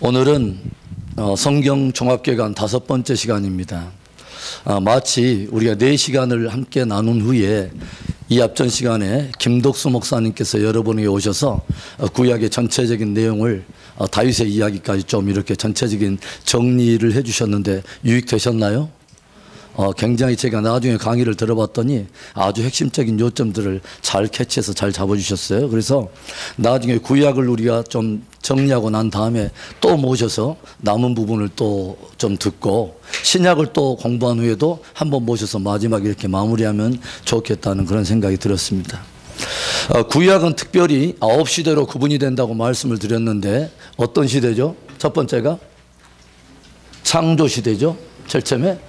오늘은 성경 종합교회관 5번째 시간입니다. 마치 우리가 4시간을 함께 나눈 후에 이 앞전 시간에 김덕수 목사님께서 여러분에게 오셔서 구약의 전체적인 내용을 다윗의 이야기까지 좀 이렇게 전체적인 정리를 해 주셨는데 유익되셨나요? 굉장히 제가 나중에 강의를 들어봤더니 아주 핵심적인 요점들을 잘 캐치해서 잘 잡아주셨어요. 그래서 나중에 구약을 우리가 좀 정리하고 난 다음에 또 모셔서 남은 부분을 또 좀 듣고 신약을 또 공부한 후에도 한번 모셔서 마지막에 이렇게 마무리하면 좋겠다는 그런 생각이 들었습니다. 구약은 특별히 9시대로 구분이 된다고 말씀을 드렸는데 어떤 시대죠? 첫 번째가 창조 시대죠. 제일 처음에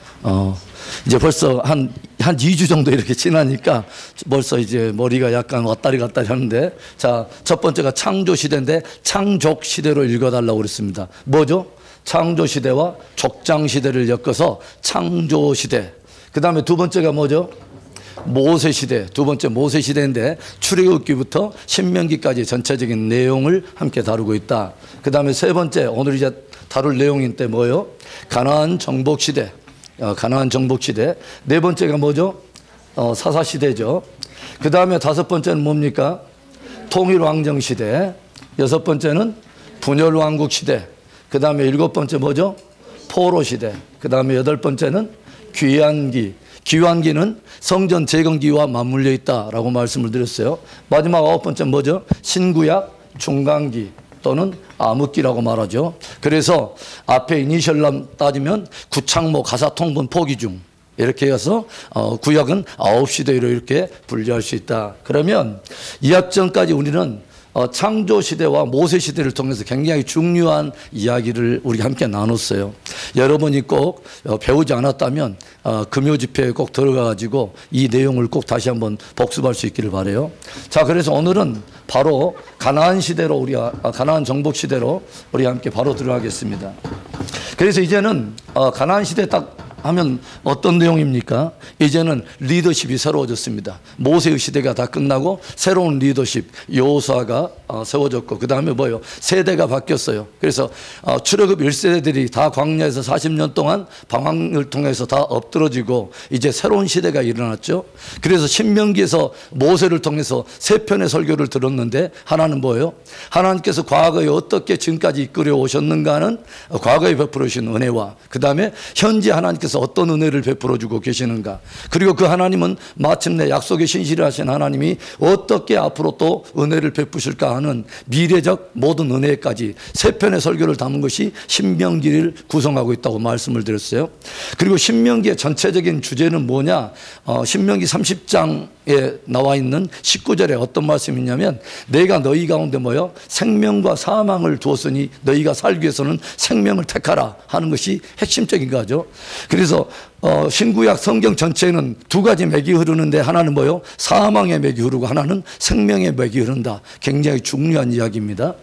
이제 벌써 한 2주 정도 이렇게 지나니까 벌써 이제 머리가 약간 왔다리 갔다리 하는데, 자, 첫 번째가 창조 시대인데 창족 시대로 읽어달라고 그랬습니다. 뭐죠? 창조 시대와 족장 시대를 엮어서 창조 시대. 그 다음에 두 번째가 뭐죠? 모세 시대. 두 번째 모세 시대인데 출애굽기부터 신명기까지 전체적인 내용을 함께 다루고 있다. 그 다음에 세 번째, 오늘 이제 다룰 내용인데 뭐예요? 가나안 정복 시대. 가나안 정복 시대. 네 번째가 뭐죠? 사사 시대죠. 그 다음에 다섯 번째는 뭡니까? 통일 왕정 시대. 여섯 번째는 분열 왕국 시대. 그 다음에 일곱 번째 뭐죠? 포로 시대. 그 다음에 여덟 번째는 귀환기. 귀환기는 성전 재건기와 맞물려 있다라고 말씀을 드렸어요. 마지막 아홉 번째 뭐죠? 신구약 중간기 또는 암흑기라고 말하죠. 그래서 앞에 이니셜로 따지면 구창모 가사통분 포기중 이렇게 해서 구약은 9시대로 이렇게 분류할 수 있다. 그러면 이학전까지 우리는 창조시대와 모세시대를 통해서 굉장히 중요한 이야기를 우리 함께 나눴어요. 여러분이 꼭 배우지 않았다면 금요집회에 꼭 들어가가지고 이 내용을 꼭 다시 한번 복습할 수 있기를 바라요. 자, 그래서 오늘은 바로 가나안 시대로 가나안 정복 시대로 우리 함께 바로 들어가겠습니다. 그래서 이제는 가나안 시대 딱 하면 어떤 내용입니까? 이제는 리더십이 새로워졌습니다. 모세의 시대가 다 끝나고 새로운 리더십 여호수아가 세워졌고, 그 다음에 뭐예요? 세대가 바뀌었어요. 그래서 출애굽 1세대들이 다 광야에서 40년 동안 방황을 통해서 다 엎드러지고 이제 새로운 시대가 일어났죠. 그래서 신명기에서 모세를 통해서 세 편의 설교를 들었는데 하나는 뭐예요? 하나님께서 과거에 어떻게 지금까지 이끌어 오셨는가는 과거에 베풀어 주신 은혜와, 그 다음에 현재 하나님께서 어떤 은혜를 베풀어 주고 계시는가, 그리고 그 하나님은 마침내 약속에 신실하신 하나님이 어떻게 앞으로 또 은혜를 베푸실까 하는 미래적 모든 은혜까지 세 편의 설교를 담은 것이 신명기를 구성하고 있다고 말씀을 드렸어요. 그리고 신명기의 전체적인 주제는 뭐냐? 신명기 30장에 나와 있는 19절에 어떤 말씀이 있냐면, 내가 너희 가운데 뭐요? 생명과 사망을 두었으니 너희가 살기 위해서는 생명을 택하라 하는 것이 핵심적인 거죠. 그래서 신구약 성경 전체에는 두 가지 맥이 흐르는데 하나는 뭐요? 사망의 맥이 흐르고 하나는 생명의 맥이 흐른다. 굉장히 중요한 이야기입니다.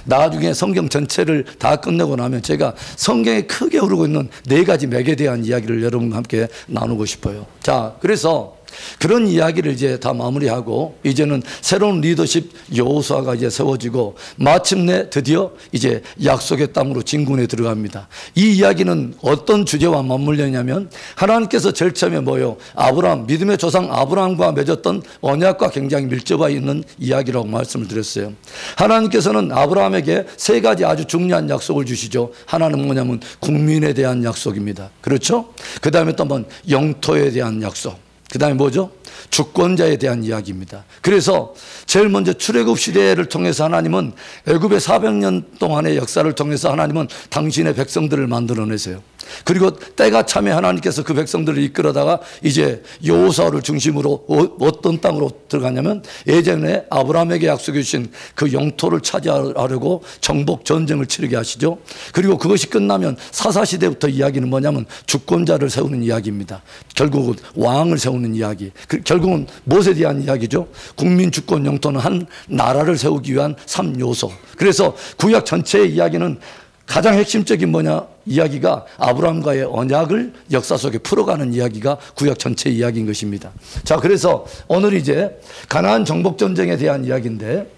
나중에 성경 전체를 다 끝내고 나면 제가 성경에 크게 흐르고 있는 네 가지 맥에 대한 이야기를 여러분과 함께 나누고 싶어요. 자, 그래서 그런 이야기를 이제 다 마무리하고 이제는 새로운 리더십 여호수아가 이제 세워지고 마침내 드디어 이제 약속의 땅으로 진군에 들어갑니다. 이 이야기는 어떤 주제와 맞물렸냐면 하나님께서 제일 처음에 뭐요? 아브라함, 믿음의 조상 아브라함과 맺었던 언약과 굉장히 밀접해 있는 이야기라고 말씀을 드렸어요. 하나님께서는 아브라함에게 세 가지 아주 중요한 약속을 주시죠. 하나는 뭐냐면 국민에 대한 약속입니다. 그렇죠? 그 다음에 또 한번 영토에 대한 약속. 그 다음에 뭐죠? 주권자에 대한 이야기입니다. 그래서 제일 먼저 출애굽 시대를 통해서 하나님은 애굽의 400년 동안의 역사를 통해서 하나님은 당신의 백성들을 만들어내세요. 그리고 때가 차면 하나님께서 그 백성들을 이끌어다가 이제 여호수아를 중심으로 어떤 땅으로 들어가냐면 예전에 아브라함에게 약속해 주신 그 영토를 차지하려고 정복 전쟁을 치르게 하시죠. 그리고 그것이 끝나면 사사시대부터 이야기는 뭐냐면 주권자를 세우는 이야기입니다. 결국은 왕을 세우는 이야기. 결국은 무엇에 대한 이야기죠? 국민 주권 영토는 한 나라를 세우기 위한 3요소. 그래서 구약 전체의 이야기는 가장 핵심적인 뭐냐? 이야기가 아브라함과의 언약을 역사 속에 풀어가는 이야기가 구약 전체 이야기인 것입니다. 자, 그래서 오늘 이제 가나안 정복 전쟁에 대한 이야기인데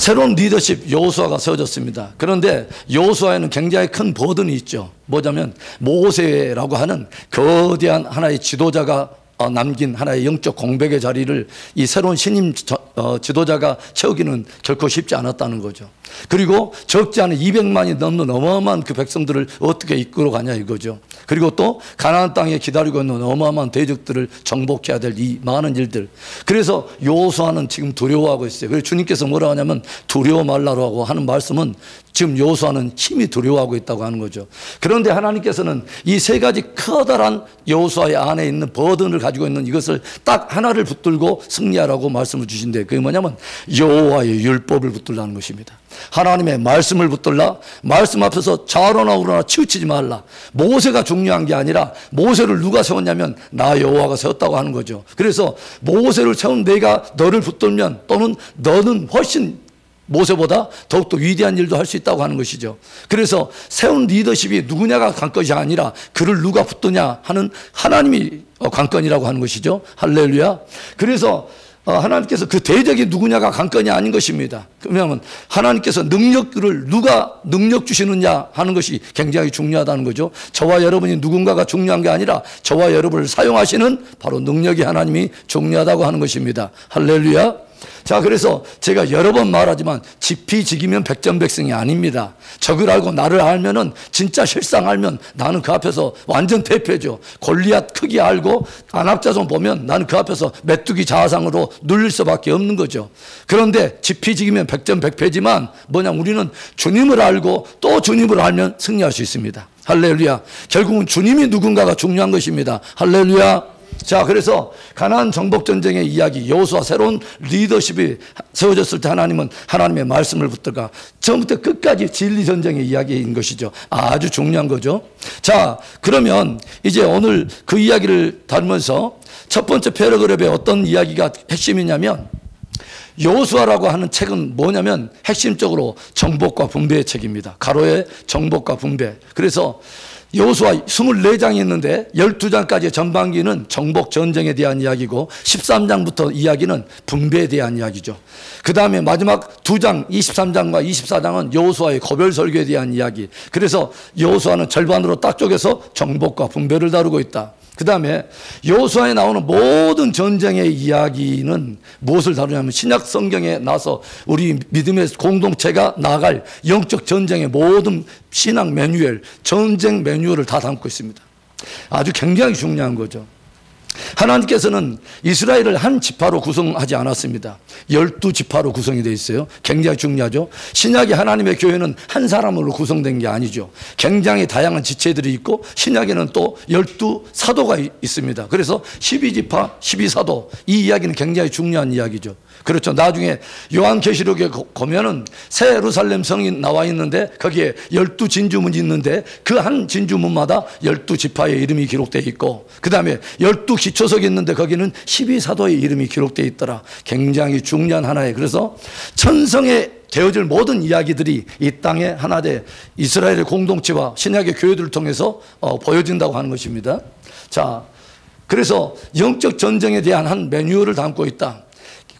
새로운 리더십 여호수아가 세워졌습니다. 그런데 여호수아에는 굉장히 큰 버든이 있죠. 뭐냐면 모세라고 하는 거대한 하나의 지도자가 남긴 하나의 영적 공백의 자리를 이 새로운 신임 지도자가 채우기는 결코 쉽지 않았다는 거죠. 그리고 적지 않은 200만이 넘는 어마어마한 그 백성들을 어떻게 이끌어가냐 이거죠. 그리고 또 가나안 땅에 기다리고 있는 어마어마한 대적들을 정복해야 될 이 많은 일들. 그래서 여호수아는 지금 두려워하고 있어요. 그래서 주님께서 뭐라 하냐면 두려워 말라고 하는 말씀은 지금 여호수아는 힘이 두려워하고 있다고 하는 거죠. 그런데 하나님께서는 이 세 가지 커다란 여호수아의 안에 있는 버든을 가지고 있는 이것을 딱 하나를 붙들고 승리하라고 말씀을 주신대. 그게 뭐냐면 여호와의 율법을 붙들라는 것입니다. 하나님의 말씀을 붙들라. 말씀 앞에서 좌로나 우로나 치우치지 말라. 모세가 중요한 게 아니라 모세를 누가 세웠냐면 나 여호와가 세웠다고 하는 거죠. 그래서 모세를 세운 내가 너를 붙들면 또는 너는 훨씬 모세보다 더욱더 위대한 일도 할 수 있다고 하는 것이죠. 그래서 세운 리더십이 누구냐가 관건이 아니라 그를 누가 붙드냐 하는 하나님이 관건이라고 하는 것이죠. 할렐루야. 그래서 하나님께서 그 대적이 누구냐가 관건이 아닌 것입니다. 그러면 하나님께서 능력을 누가 능력 주시느냐 하는 것이 굉장히 중요하다는 거죠. 저와 여러분이 누군가가 중요한 게 아니라 저와 여러분을 사용하시는 바로 능력이 하나님이 중요하다고 하는 것입니다. 할렐루야. 자, 그래서 제가 여러 번 말하지만 지피지기면 백전백승이 아닙니다. 적을 알고 나를 알면은 진짜 실상 알면 나는 그 앞에서 완전 대패죠. 골리앗 크기 알고 안압자손 보면 나는 그 앞에서 메뚜기 자상으로 눌릴 수밖에 없는 거죠. 그런데 지피지기면 백전백패지만 뭐냐, 우리는 주님을 알고 또 주님을 알면 승리할 수 있습니다. 할렐루야. 결국은 주님이 누군가가 중요한 것입니다. 할렐루야. 자, 그래서 가나안 정복 전쟁의 이야기, 여호수아 새로운 리더십이 세워졌을 때 하나님은 하나님의 말씀을 붙들까 처음부터 끝까지 진리 전쟁의 이야기인 것이죠. 아주 중요한 거죠. 자, 그러면 이제 오늘 그 이야기를 다루면서 첫 번째 패러그랩에 어떤 이야기가 핵심이냐면, 여호수아라고 하는 책은 뭐냐면 핵심적으로 정복과 분배의 책입니다. 가로의 정복과 분배. 그래서 여호수아 24장이 있는데 12장까지의 전반기는 정복 전쟁에 대한 이야기고 13장부터 이야기는 분배에 대한 이야기죠. 그 다음에 마지막 2장 23장과 24장은 여호수아의 고별 설교에 대한 이야기. 그래서 여호수아는 절반으로 딱 쪼개서 정복과 분배를 다루고 있다. 그 다음에 여호수아에 나오는 모든 전쟁의 이야기는 무엇을 다루냐면 신약 성경에 나서 우리 믿음의 공동체가 나아갈 영적 전쟁의 모든 신앙 매뉴얼, 전쟁 매뉴얼을 다 담고 있습니다. 아주 굉장히 중요한 거죠. 하나님께서는 이스라엘을 한 지파로 구성하지 않았습니다. 12지파로 구성이 되어 있어요. 굉장히 중요하죠. 신약의 하나님의 교회는 한 사람으로 구성된 게 아니죠. 굉장히 다양한 지체들이 있고 신약에는 또 12사도가 있습니다. 그래서 12지파, 12사도, 이 이야기는 굉장히 중요한 이야기죠. 그렇죠. 나중에 요한계시록에 보면은 새 예루살렘 성이 나와 있는데 거기에 12진주문이 있는데 그 한 진주문마다 12지파의 이름이 기록되어 있고, 그 다음에 12기초석이 있는데 거기는 12사도의 이름이 기록되어 있더라. 굉장히 중요한 하나의, 그래서 천성에 되어질 모든 이야기들이 이 땅의 하나의 이스라엘의 공동체와 신약의 교회들을 통해서 보여진다고 하는 것입니다. 자, 그래서 영적 전쟁에 대한 한 매뉴얼을 담고 있다.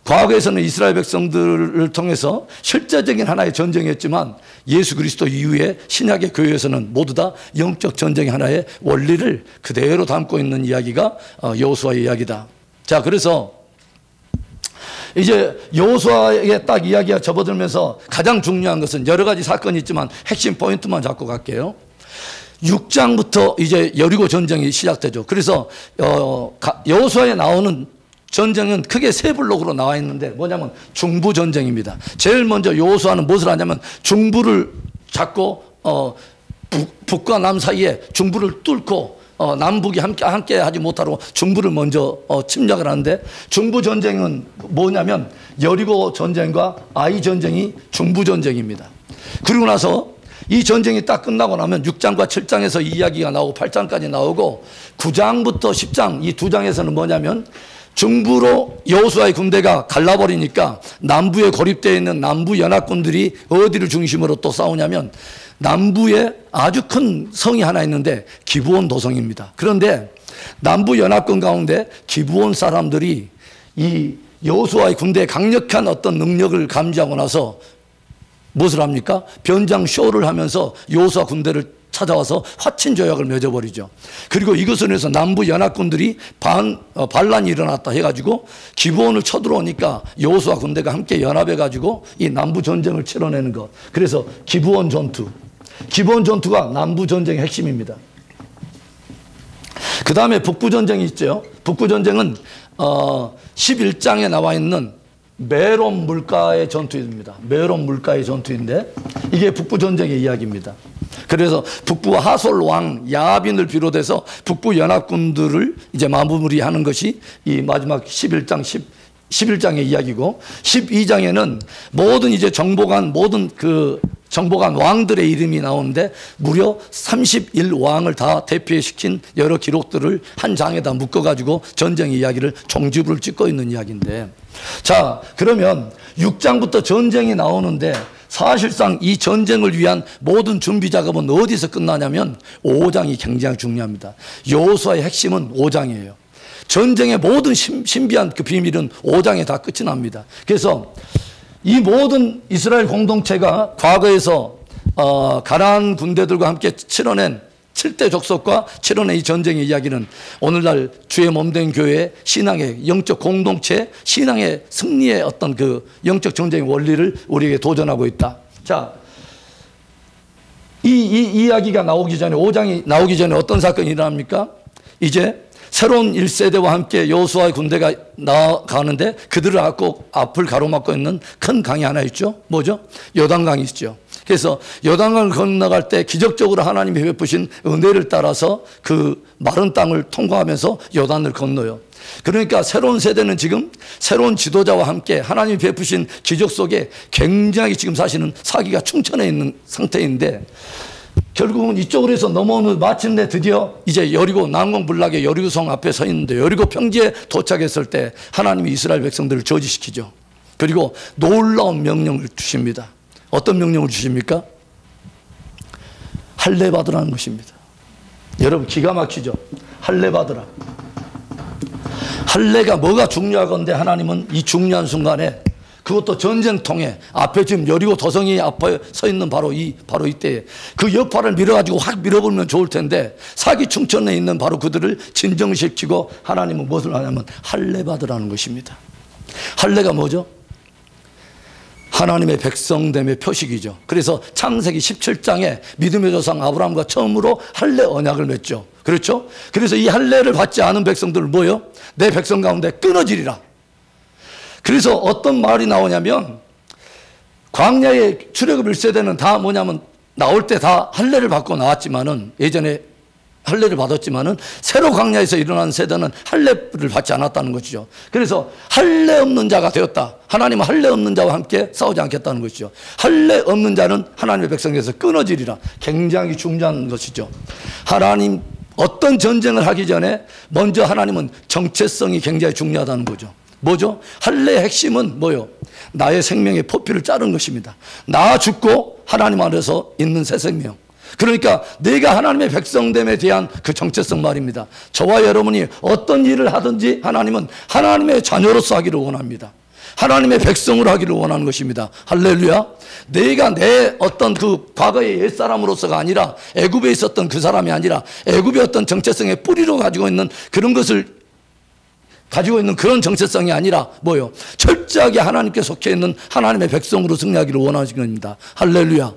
과거에서는 이스라엘 백성들을 통해서 실제적인 하나의 전쟁이었지만 예수 그리스도 이후에 신약의 교회에서는 모두 다 영적 전쟁의 하나의 원리를 그대로 담고 있는 이야기가 여호수아의 이야기다. 자, 그래서 이제 여호수아에게 딱 이야기가 접어들면서 가장 중요한 것은 여러 가지 사건이 있지만 핵심 포인트만 잡고 갈게요. 6장부터 이제 여리고 전쟁이 시작되죠. 그래서 여호수아에 나오는 전쟁은 크게 세 블록으로 나와 있는데 뭐냐면 중부 전쟁입니다. 제일 먼저 여호수아는 무엇을 하냐면 중부를 잡고 북과 남 사이에 중부를 뚫고 남북이 함께 하지 못하고 중부를 먼저 침략을 하는데, 중부 전쟁은 뭐냐면 여리고 전쟁과 아이 전쟁이 중부 전쟁입니다. 그리고 나서 이 전쟁이 딱 끝나고 나면 6장과 7장에서 이 이야기가 나오고 8장까지 나오고 9장부터 10장 이 두 장에서는 뭐냐면 중부로 여호수아의 군대가 갈라버리니까 남부에 고립되어 있는 남부 연합군들이 어디를 중심으로 또 싸우냐면 남부에 아주 큰 성이 하나 있는데 기브온 도성입니다. 그런데 남부 연합군 가운데 기브온 사람들이 이 여호수아의 군대의 강력한 어떤 능력을 감지하고 나서 무엇을 합니까? 변장 쇼를 하면서 여호수아 군대를 찾아와서 화친 조약을 맺어버리죠. 그리고 이것을 위해서 남부 연합군들이 반란이 일어났다 해가지고 기브온을 쳐들어오니까 여호수아 군대가 함께 연합해가지고 이 남부 전쟁을 치러내는 것. 그래서 기브온 전투. 기브온 전투가 남부 전쟁의 핵심입니다. 그 다음에 북부 전쟁이 있죠. 북부 전쟁은 11장에 나와 있는 메론 물가의 전투입니다. 메론 물가의 전투인데 이게 북부 전쟁의 이야기입니다. 그래서 북부 하솔 왕 야빈을 비롯해서 북부 연합군들을 이제 마무리하는 것이 이 마지막 11장의 이야기고, 12장에는 모든 이제 모든 정복한 왕들의 이름이 나오는데 무려 31왕을 다 대표시킨 여러 기록들을 한 장에다 묶어가지고 전쟁 이야기를 종지부를 찍고 있는 이야기인데, 자, 그러면 6장부터 전쟁이 나오는데 사실상 이 전쟁을 위한 모든 준비 작업은 어디서 끝나냐면 5장이 굉장히 중요합니다. 여호수아의 핵심은 5장이에요. 전쟁의 모든 신비한 그 비밀은 5장에 다 끝이 납니다. 그래서 이 모든 이스라엘 공동체가 과거에서 가나안 군대들과 함께 치러낸 7대 족속과 치러낸 이 전쟁의 이야기는 오늘날 주의 몸된 교회의 신앙의 영적 공동체, 신앙의 승리의 어떤 그 영적 전쟁의 원리를 우리에게 도전하고 있다. 자, 이 이야기가 나오기 전에, 5장이 나오기 전에 어떤 사건이 일어납니까? 이제 새로운 1세대와 함께 여호수아의 군대가 나아가는데 그들을 앞을 가로막고 있는 큰 강이 하나 있죠. 뭐죠? 요단강이 있죠. 그래서 요단강을 건너갈 때 기적적으로 하나님이 베푸신 은혜를 따라서 그 마른 땅을 통과하면서 요단을 건너요. 그러니까 새로운 세대는 지금 새로운 지도자와 함께 하나님이 베푸신 기적 속에 굉장히 지금 사실은 사기가 충천해 있는 상태인데, 결국은 이쪽으로 해서 넘어오는 마침내 드디어 이제 여리고 난공불락의 여리고성 앞에 서 있는데, 여리고 평지에 도착했을 때 하나님이 이스라엘 백성들을 저지시키죠. 그리고 놀라운 명령을 주십니다. 어떤 명령을 주십니까? 할례 받으라는 것입니다. 여러분 기가 막히죠? 할례 받으라. 할례가 뭐가 중요하건데 하나님은 이 중요한 순간에, 그것도 전쟁통에 앞에 지금 여리고 도성이 앞에 서 있는 바로 이때에 그 여파를 밀어가지고 확 밀어버리면 좋을 텐데 사기충천에 있는 바로 그들을 진정시키고 하나님은 무엇을 하냐면 할례 받으라는 것입니다. 할례가 뭐죠? 하나님의 백성됨의 표식이죠. 그래서 창세기 17장에 믿음의 조상 아브라함과 처음으로 할례 언약을 맺죠. 그렇죠? 그래서 이 할례를 받지 않은 백성들을 뭐요? 내 백성 가운데 끊어지리라. 그래서 어떤 말이 나오냐면, 광야의 출애굽 1세대는 다 뭐냐면 나올 때 다 할례를 받고 나왔지만은, 예전에 할례를 받았지만은 새로 광야에서 일어난 세대는 할례를 받지 않았다는 것이죠. 그래서 할례 없는 자가 되었다. 하나님은 할례 없는 자와 함께 싸우지 않겠다는 것이죠. 할례 없는 자는 하나님의 백성에서 끊어지리라. 굉장히 중요한 것이죠. 하나님 어떤 전쟁을 하기 전에 먼저 하나님은 정체성이 굉장히 중요하다는 거죠. 뭐죠? 할례의 핵심은 뭐요? 나의 생명의 포피를 자른 것입니다. 나 죽고 하나님 안에서 있는 새 생명. 그러니까 내가 하나님의 백성됨에 대한 그 정체성 말입니다. 저와 여러분이 어떤 일을 하든지 하나님은 하나님의 자녀로서 하기를 원합니다. 하나님의 백성으로 하기를 원하는 것입니다. 할렐루야. 내가 내 어떤 그 과거의 옛사람으로서가 아니라, 애굽에 있었던 그 사람이 아니라 애굽의 어떤 정체성의 뿌리로 가지고 있는 그런 것을 가지고 있는 그런 정체성이 아니라 뭐요? 철저하게 하나님께 속해 있는 하나님의 백성으로 승리하기를 원하시는 겁니다. 할렐루야.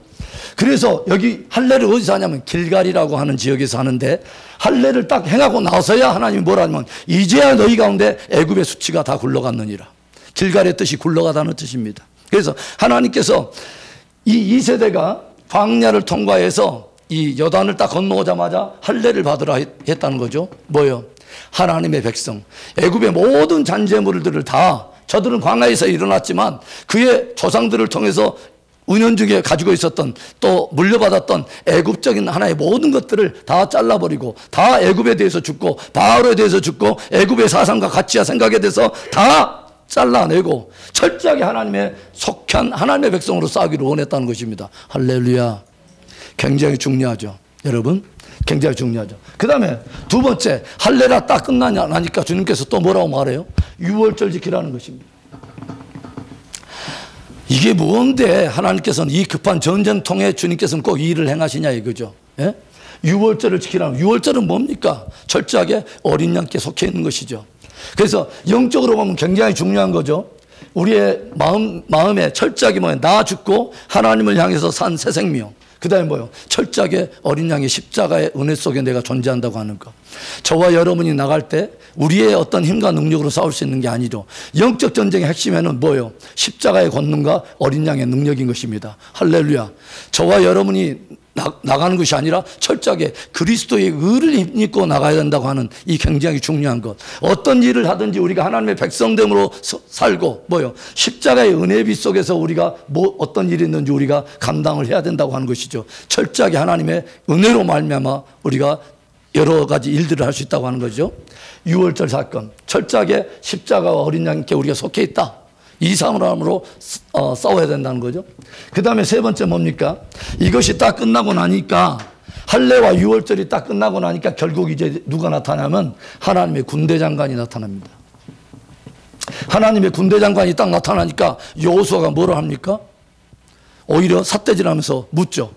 그래서 여기 할례를 어디서 하냐면 길갈이라고 하는 지역에서 하는데, 할례를 딱 행하고 나서야 하나님이 뭐라 하냐면 이제야 너희 가운데 애굽의 수치가 다 굴러갔느니라. 길갈의 뜻이 굴러가다는 뜻입니다. 그래서 하나님께서 이 세대가 광야를 통과해서 이 요단을 딱 건너오자마자 할례를 받으라 했다는 거죠. 뭐요? 하나님의 백성, 애굽의 모든 잔재물들을 다, 저들은 광야에서 일어났지만 그의 조상들을 통해서 은연중에 가지고 있었던, 또 물려받았던 애굽적인 하나의 모든 것들을 다 잘라버리고, 다 애굽에 대해서 죽고 바알에 대해서 죽고 애굽의 사상과 가치와 생각에 대해서 다 잘라내고 철저하게 하나님의 속한 하나님의 백성으로 싸우기를 원했다는 것입니다. 할렐루야. 굉장히 중요하죠, 여러분. 굉장히 중요하죠. 그 다음에 두 번째, 할례가 딱 끝나니까 주님께서 또 뭐라고 말해요? 유월절 지키라는 것입니다. 이게 뭔데 하나님께서는 이 급한 전쟁통에 주님께서는 꼭 이 일을 행하시냐 이거죠. 예? 유월절을 지키라는, 유월절은 뭡니까? 철저하게 어린 양께 속해 있는 것이죠. 그래서 영적으로 보면 굉장히 중요한 거죠. 우리의 마음에 철저하게 뭐예요? 나 죽고 하나님을 향해서 산 새 생명. 그 다음에 뭐요? 철저하게 어린 양의 십자가의 은혜 속에 내가 존재한다고 하는 것. 저와 여러분이 나갈 때 우리의 어떤 힘과 능력으로 싸울 수 있는 게 아니죠. 영적 전쟁의 핵심에는 뭐예요? 십자가의 권능과 어린 양의 능력인 것입니다. 할렐루야. 저와 여러분이 나가는 것이 아니라 철저하게 그리스도의 의를 입고 나가야 된다고 하는 이 굉장히 중요한 것. 어떤 일을 하든지 우리가 하나님의 백성됨으로 살고 뭐요? 십자가의 은혜빛 속에서 우리가 어떤 일이 있는지 우리가 감당을 해야 된다고 하는 것이죠. 철저하게 하나님의 은혜로 말미암아 우리가 여러 가지 일들을 할 수 있다고 하는 거죠. 유월절 사건, 철저하게 십자가와 어린 양께 우리가 속해 있다. 이 사람으로 싸워야 된다는 거죠. 그 다음에 세 번째 뭡니까? 이것이 딱 끝나고 나니까, 할례와 유월절이 딱 끝나고 나니까 결국 이제 누가 나타나면 하나님의 군대 장관이 나타납니다. 하나님의 군대 장관이 딱 나타나니까 여호수아가 뭐라 합니까? 오히려 삿대질하면서 묻죠.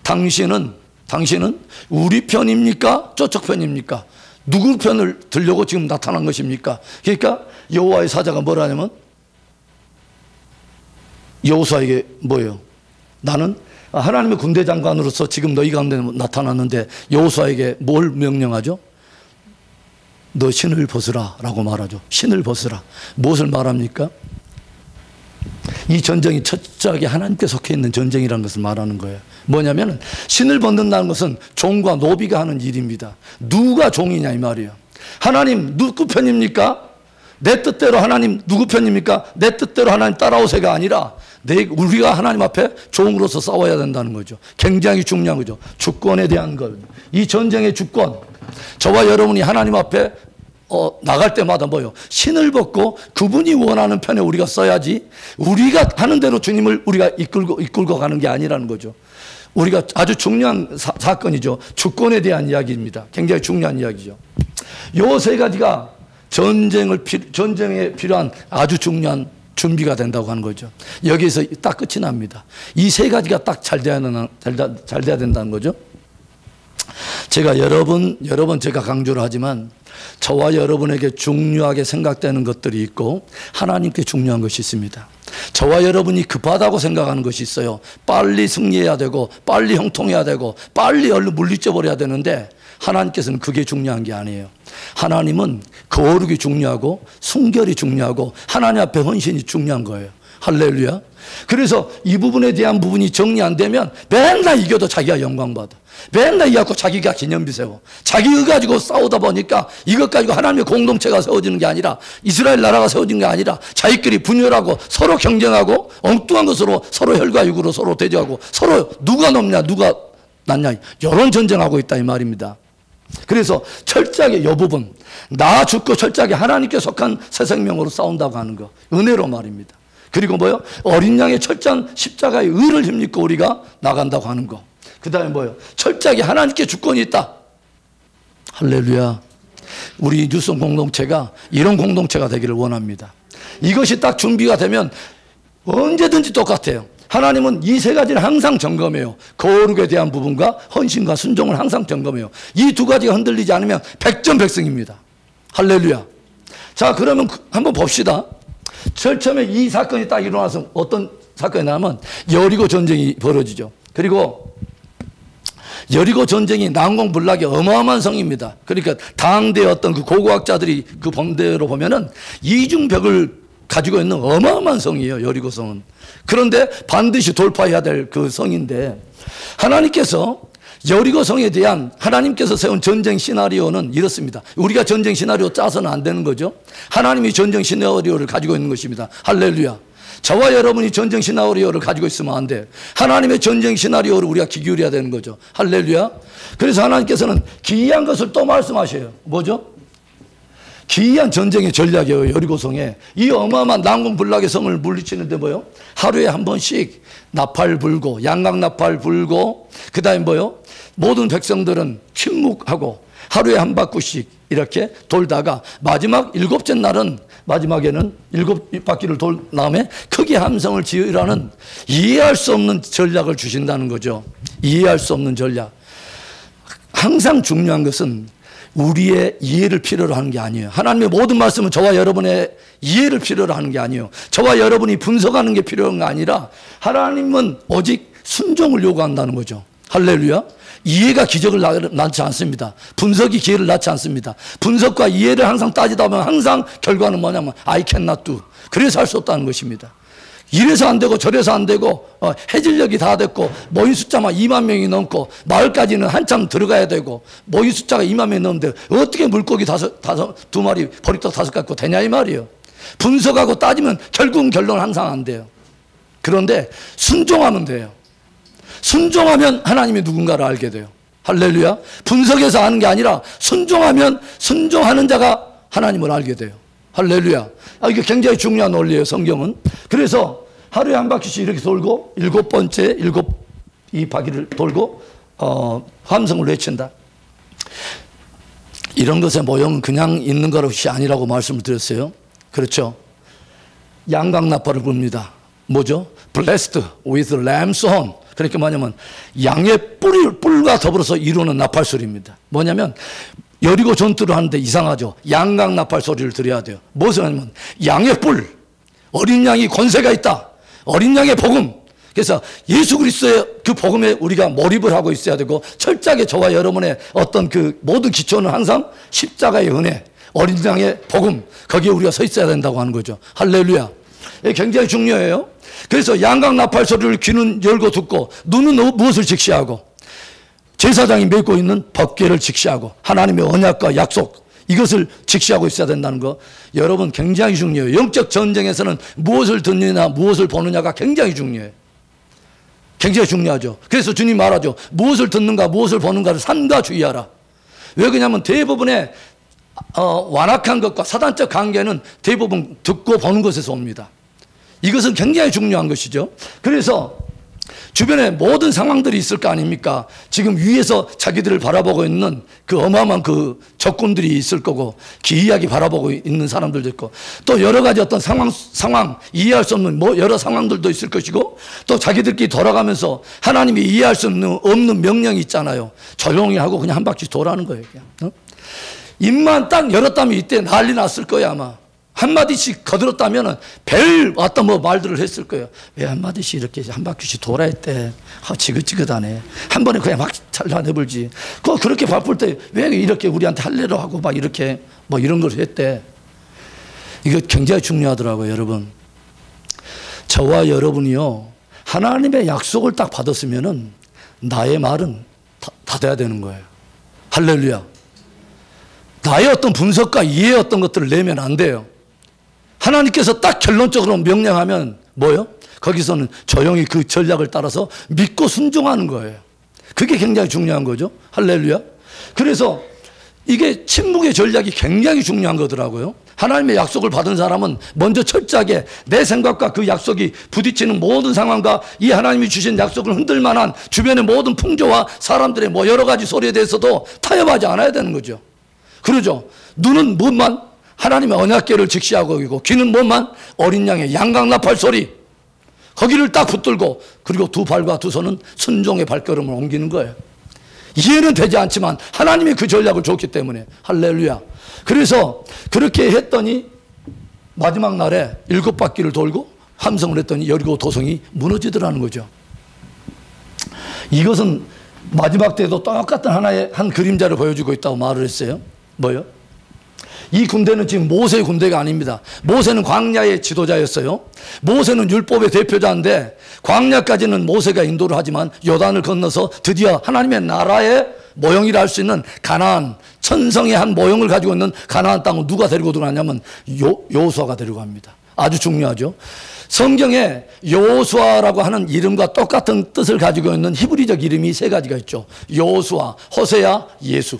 당신은 우리 편입니까? 저쪽 편입니까? 누구 편을 들려고 지금 나타난 것입니까? 그러니까 여호와의 사자가 뭐라 하냐면 여호수아에게 뭐예요? 나는 하나님의 군대 장관으로서 지금 너희 가운데 나타났는데 여호수아에게 뭘 명령하죠? 너 신을 벗으라 라고 말하죠. 신을 벗으라. 무엇을 말합니까? 이 전쟁이 철저하게 하나님께 속해 있는 전쟁이라는 것을 말하는 거예요. 뭐냐면 신을 벗는다는 것은 종과 노비가 하는 일입니다. 누가 종이냐 이 말이에요. 하나님 누구 편입니까? 내 뜻대로 하나님 누구 편입니까? 내 뜻대로 하나님 따라오세가 아니라 우리가 하나님 앞에 종으로서 싸워야 된다는 거죠. 굉장히 중요한 거죠. 주권에 대한 것. 이 전쟁의 주권. 저와 여러분이 하나님 앞에 나갈 때마다 뭐요? 신을 벗고 그분이 원하는 편에 우리가 써야지 우리가 하는 대로 주님을 우리가 이끌고 가는 게 아니라는 거죠. 우리가 아주 중요한 사건이죠. 주권에 대한 이야기입니다. 굉장히 중요한 이야기죠. 요 세 가지가 전쟁에 필요한 아주 중요한 준비가 된다고 하는 거죠. 여기에서 딱 끝이 납니다. 이 세 가지가 딱 잘 돼야 된다는 거죠. 제가 여러 번 제가 강조를 하지만 저와 여러분에게 중요하게 생각되는 것들이 있고 하나님께 중요한 것이 있습니다. 저와 여러분이 급하다고 생각하는 것이 있어요. 빨리 승리해야 되고 빨리 형통해야 되고 빨리 얼른 물리쳐 버려야 되는데 하나님께서는 그게 중요한 게 아니에요. 하나님은 거룩이 중요하고 순결이 중요하고 하나님 앞에 헌신이 중요한 거예요. 할렐루야. 그래서 이 부분에 대한 부분이 정리 안 되면 맨날 이겨도 자기가 영광받아. 맨날 이겨갖고 자기가 기념비 세워. 자기 의 가지고 싸우다 보니까 이것 가지고 하나님의 공동체가 세워지는 게 아니라 이스라엘 나라가 세워진 게 아니라 자기끼리 분열하고 서로 경쟁하고 엉뚱한 것으로 서로 혈과 육으로 서로 대조하고 서로 누가 높냐 누가 낫냐 이런 전쟁하고 있다 이 말입니다. 그래서 철저하게 이 부분 나 죽고 철저하게 하나님께 속한 새 생명으로 싸운다고 하는 거 은혜로 말입니다. 그리고 뭐요? 어린 양의 철저한 십자가의 의를 힘입고 우리가 나간다고 하는 거. 그 다음에 뭐요? 철저하게 하나님께 주권이 있다. 할렐루야. 우리 뉴스 공동체가 이런 공동체가 되기를 원합니다. 이것이 딱 준비가 되면 언제든지 똑같아요. 하나님은 이 세 가지를 항상 점검해요. 거룩에 대한 부분과 헌신과 순종을 항상 점검해요. 이 두 가지가 흔들리지 않으면 백전백승입니다. 할렐루야. 자, 그러면 한번 봅시다. 제일 처음에 이 사건이 딱 일어나서 어떤 사건이 나면 여리고 전쟁이 벌어지죠. 그리고 여리고 전쟁이 난공불락의 어마어마한 성입니다. 그러니까 당대의 어떤 그 고고학자들이 그 본대로 보면은 이중벽을 가지고 있는 어마어마한 성이에요. 여리고성은. 그런데 반드시 돌파해야 될 그 성인데 하나님께서 여리고성에 대한 하나님께서 세운 전쟁 시나리오는 이렇습니다. 우리가 전쟁 시나리오 짜서는 안 되는 거죠. 하나님이 전쟁 시나리오를 가지고 있는 것입니다. 할렐루야. 저와 여러분이 전쟁 시나리오를 가지고 있으면 안 돼. 하나님의 전쟁 시나리오를 우리가 귀 기울여야 되는 거죠. 할렐루야. 그래서 하나님께서는 기이한 것을 또 말씀하셔요. 뭐죠? 기이한 전쟁의 전략이에요. 여리고성에 이 어마어마한 난공불락의 성을 물리치는데 뭐요? 하루에 한 번씩 나팔 불고 양각 나팔 불고 그 다음에 뭐요? 모든 백성들은 침묵하고 하루에 한 바퀴씩 이렇게 돌다가 마지막 일곱째 날은 마지막에는 7바퀴를 돌 다음에 크게 함성을 지으라는 이해할 수 없는 전략을 주신다는 거죠. 이해할 수 없는 전략. 항상 중요한 것은 우리의 이해를 필요로 하는 게 아니에요. 하나님의 모든 말씀은 저와 여러분의 이해를 필요로 하는 게 아니에요. 저와 여러분이 분석하는 게 필요한 게 아니라 하나님은 오직 순종을 요구한다는 거죠. 할렐루야. 이해가 기적을 낳지 않습니다. 분석이 기회를 낳지 않습니다. 분석과 이해를 항상 따지다 보면 항상 결과는 뭐냐면 I cannot do. 그래서 할 수 없다는 것입니다. 이래서 안 되고 저래서 안 되고 해질녘이 다 됐고 모인 숫자만 2만 명이 넘고 마을까지는 한참 들어가야 되고 모인 숫자가 2만 명이 넘는데 어떻게 물고기 두 마리 보리떡 5개 갖고 되냐 이 말이에요. 분석하고 따지면 결국은 결론은 항상 안 돼요. 그런데 순종하면 돼요. 순종하면 하나님이 누군가를 알게 돼요. 할렐루야. 분석해서 아는 게 아니라 순종하면 순종하는 자가 하나님을 알게 돼요. 할렐루야. 이게 굉장히 중요한 원리예요, 성경은. 그래서 하루에 한 바퀴씩 이렇게 돌고 7번째 이 바퀴를 돌고 함성을 외친다. 이런 것의 모형은 그냥 있는 것이 아니라고 말씀을 드렸어요. 그렇죠. 양강나팔을 붑니다. 뭐죠? Blessed with lamb's horn. 그러니까 뭐냐면 양의 뿔과 더불어서 이루는 나팔 소리입니다. 뭐냐면 여리고 전투를 하는데 이상하죠. 양강 나팔 소리를 들어야 돼요. 무엇을 하냐면 양의 뿔, 어린 양이 권세가 있다. 어린 양의 복음. 그래서 예수 그리스도의 그 복음에 우리가 몰입을 하고 있어야 되고 철저하게 저와 여러분의 어떤 그 모든 기초는 항상 십자가의 은혜, 어린 양의 복음, 거기에 우리가 서 있어야 된다고 하는 거죠. 할렐루야. 이게 굉장히 중요해요. 그래서 양강 나팔 소리를 귀는 열고 듣고 눈은 무엇을 직시하고 제사장이 메고 있는 법궤를 직시하고 하나님의 언약과 약속 이것을 직시하고 있어야 된다는 거 여러분 굉장히 중요해요. 영적 전쟁에서는 무엇을 듣느냐 무엇을 보느냐가 굉장히 중요해요. 굉장히 중요하죠. 그래서 주님 말하죠. 무엇을 듣는가 무엇을 보는가를 삼가 주의하라. 왜 그러냐면 대부분의 완악한 것과 사단적 관계는 대부분 듣고 보는 것에서 옵니다. 이것은 굉장히 중요한 것이죠. 그래서 주변에 모든 상황들이 있을 거 아닙니까? 지금 위에서 자기들을 바라보고 있는 그 어마어마한 그 적군들이 있을 거고 기이하게 바라보고 있는 사람들도 있고 또 여러 가지 어떤 상황 이해할 수 없는 여러 상황들도 있을 것이고 또 자기들끼리 돌아가면서 하나님이 이해할 수 없는 명령이 있잖아요. 조용히 하고 그냥 한 바퀴 돌아가는 거예요. 그냥. 입만 딱 열었다면 이때 난리 났을 거야 아마. 한마디씩 거들었다면 별 어떤 말들을 했을 거예요. 왜 한마디씩 이렇게 한 바퀴씩 돌아야 돼? 지긋지긋하네. 한 번에 그냥 막 잘라내버리지. 그렇게 바쁠 때 왜 이렇게 우리한테 할례로 하고 막 이렇게 이런 걸 했대. 이거 굉장히 중요하더라고요, 여러분. 저와 여러분이요, 하나님의 약속을 딱 받았으면은 나의 말은 다 돼야 되는 거예요. 할렐루야. 나의 어떤 분석과 이해의 어떤 것들을 내면 안 돼요. 하나님께서 딱 결론적으로 명령하면 뭐요? 거기서는 조용히 그 전략을 따라서 믿고 순종하는 거예요. 그게 굉장히 중요한 거죠. 할렐루야. 그래서 이게 침묵의 전략이 굉장히 중요한 거더라고요. 하나님의 약속을 받은 사람은 먼저 철저하게 내 생각과 그 약속이 부딪히는 모든 상황과 이 하나님이 주신 약속을 흔들 만한 주변의 모든 풍조와 사람들의 여러 가지 소리에 대해서도 타협하지 않아야 되는 거죠. 그러죠. 눈은 무엇만? 하나님의 언약궤를 직시하고 있고 귀는 뭐만? 어린 양의 양강나팔 소리. 거기를 딱 붙들고 그리고 두 발과 두 손은 순종의 발걸음을 옮기는 거예요. 이해는 되지 않지만 하나님이 그 전략을 줬기 때문에 할렐루야. 그래서 그렇게 했더니 마지막 날에 7바퀴를 돌고 함성을 했더니 여리고 도성이 무너지더라는 거죠. 이것은 마지막 때도 똑같은 하나의 한 그림자를 보여주고 있다고 말을 했어요. 뭐요? 이 군대는 지금 모세의 군대가 아닙니다. 모세는 광야의 지도자였어요. 모세는 율법의 대표자인데 광야까지는 모세가 인도를 하지만 요단을 건너서 드디어 하나님의 나라의 모형이라 할 수 있는 가나안, 천성의 한 모형을 가지고 있는 가나안 땅을 누가 데리고 들어가냐면 여호수아가 데리고 갑니다. 아주 중요하죠. 성경에 여호수아라고 하는 이름과 똑같은 뜻을 가지고 있는 히브리적 이름이 3가지가 있죠. 여호수아, 호세아, 예수.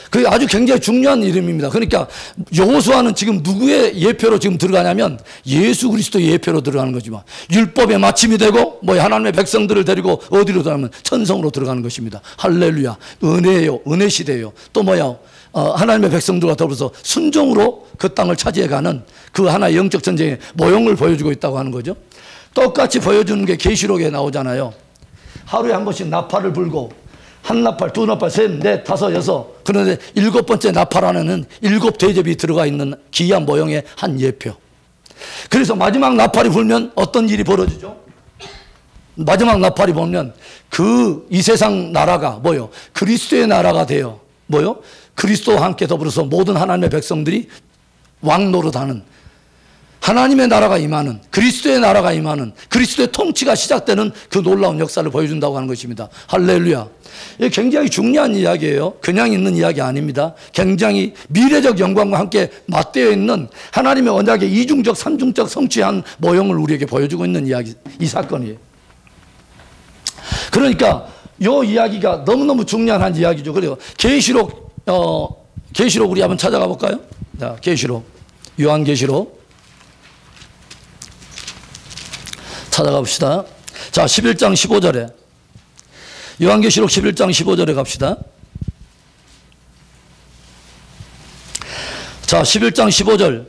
그게 아주 굉장히 중요한 이름입니다. 그러니까 여호수아는 지금 누구의 예표로 지금 들어가냐면 예수 그리스도의 예표로 들어가는 거지만 율법의 마침이 되고 하나님의 백성들을 데리고 어디로 들어가면 천성으로 들어가는 것입니다. 할렐루야. 은혜예요. 은혜 시대예요. 또 하나님의 백성들과 더불어서 순종으로 그 땅을 차지해가는 그 하나의 영적 전쟁의 모형을 보여주고 있다고 하는 거죠. 똑같이 보여주는 게 계시록에 나오잖아요. 하루에 한 번씩 나팔을 불고 한 나팔, 두 나팔, 셋, 넷, 다섯, 여섯. 그런데 일곱 번째 나팔 안에는 일곱 대접이 들어가 있는 기이한 모형의 한 예표. 그래서 마지막 나팔이 불면 어떤 일이 벌어지죠? 마지막 나팔이 불면 이 세상 나라가 뭐요? 그리스도의 나라가 돼요. 뭐요? 그리스도와 함께 더불어서 모든 하나님의 백성들이 왕 노릇하는 하나님의 나라가 임하는, 그리스도의 나라가 임하는, 그리스도의 통치가 시작되는 그 놀라운 역사를 보여준다고 하는 것입니다. 할렐루야. 이게 굉장히 중요한 이야기예요. 그냥 있는 이야기 아닙니다. 굉장히 미래적 영광과 함께 맞대어 있는 하나님의 언약의 이중적, 삼중적 성취한 모형을 우리에게 보여주고 있는 이야기, 이 사건이에요. 그러니까 이 이야기가 너무너무 중요한 한 이야기죠. 그래요. 계시록 우리 한번 찾아가 볼까요? 자, 계시록, 요한계시록 찾아가 봅시다. 자, 11장 15절에 요한계시록 11장 15절에 갑시다. 자, 11장 15절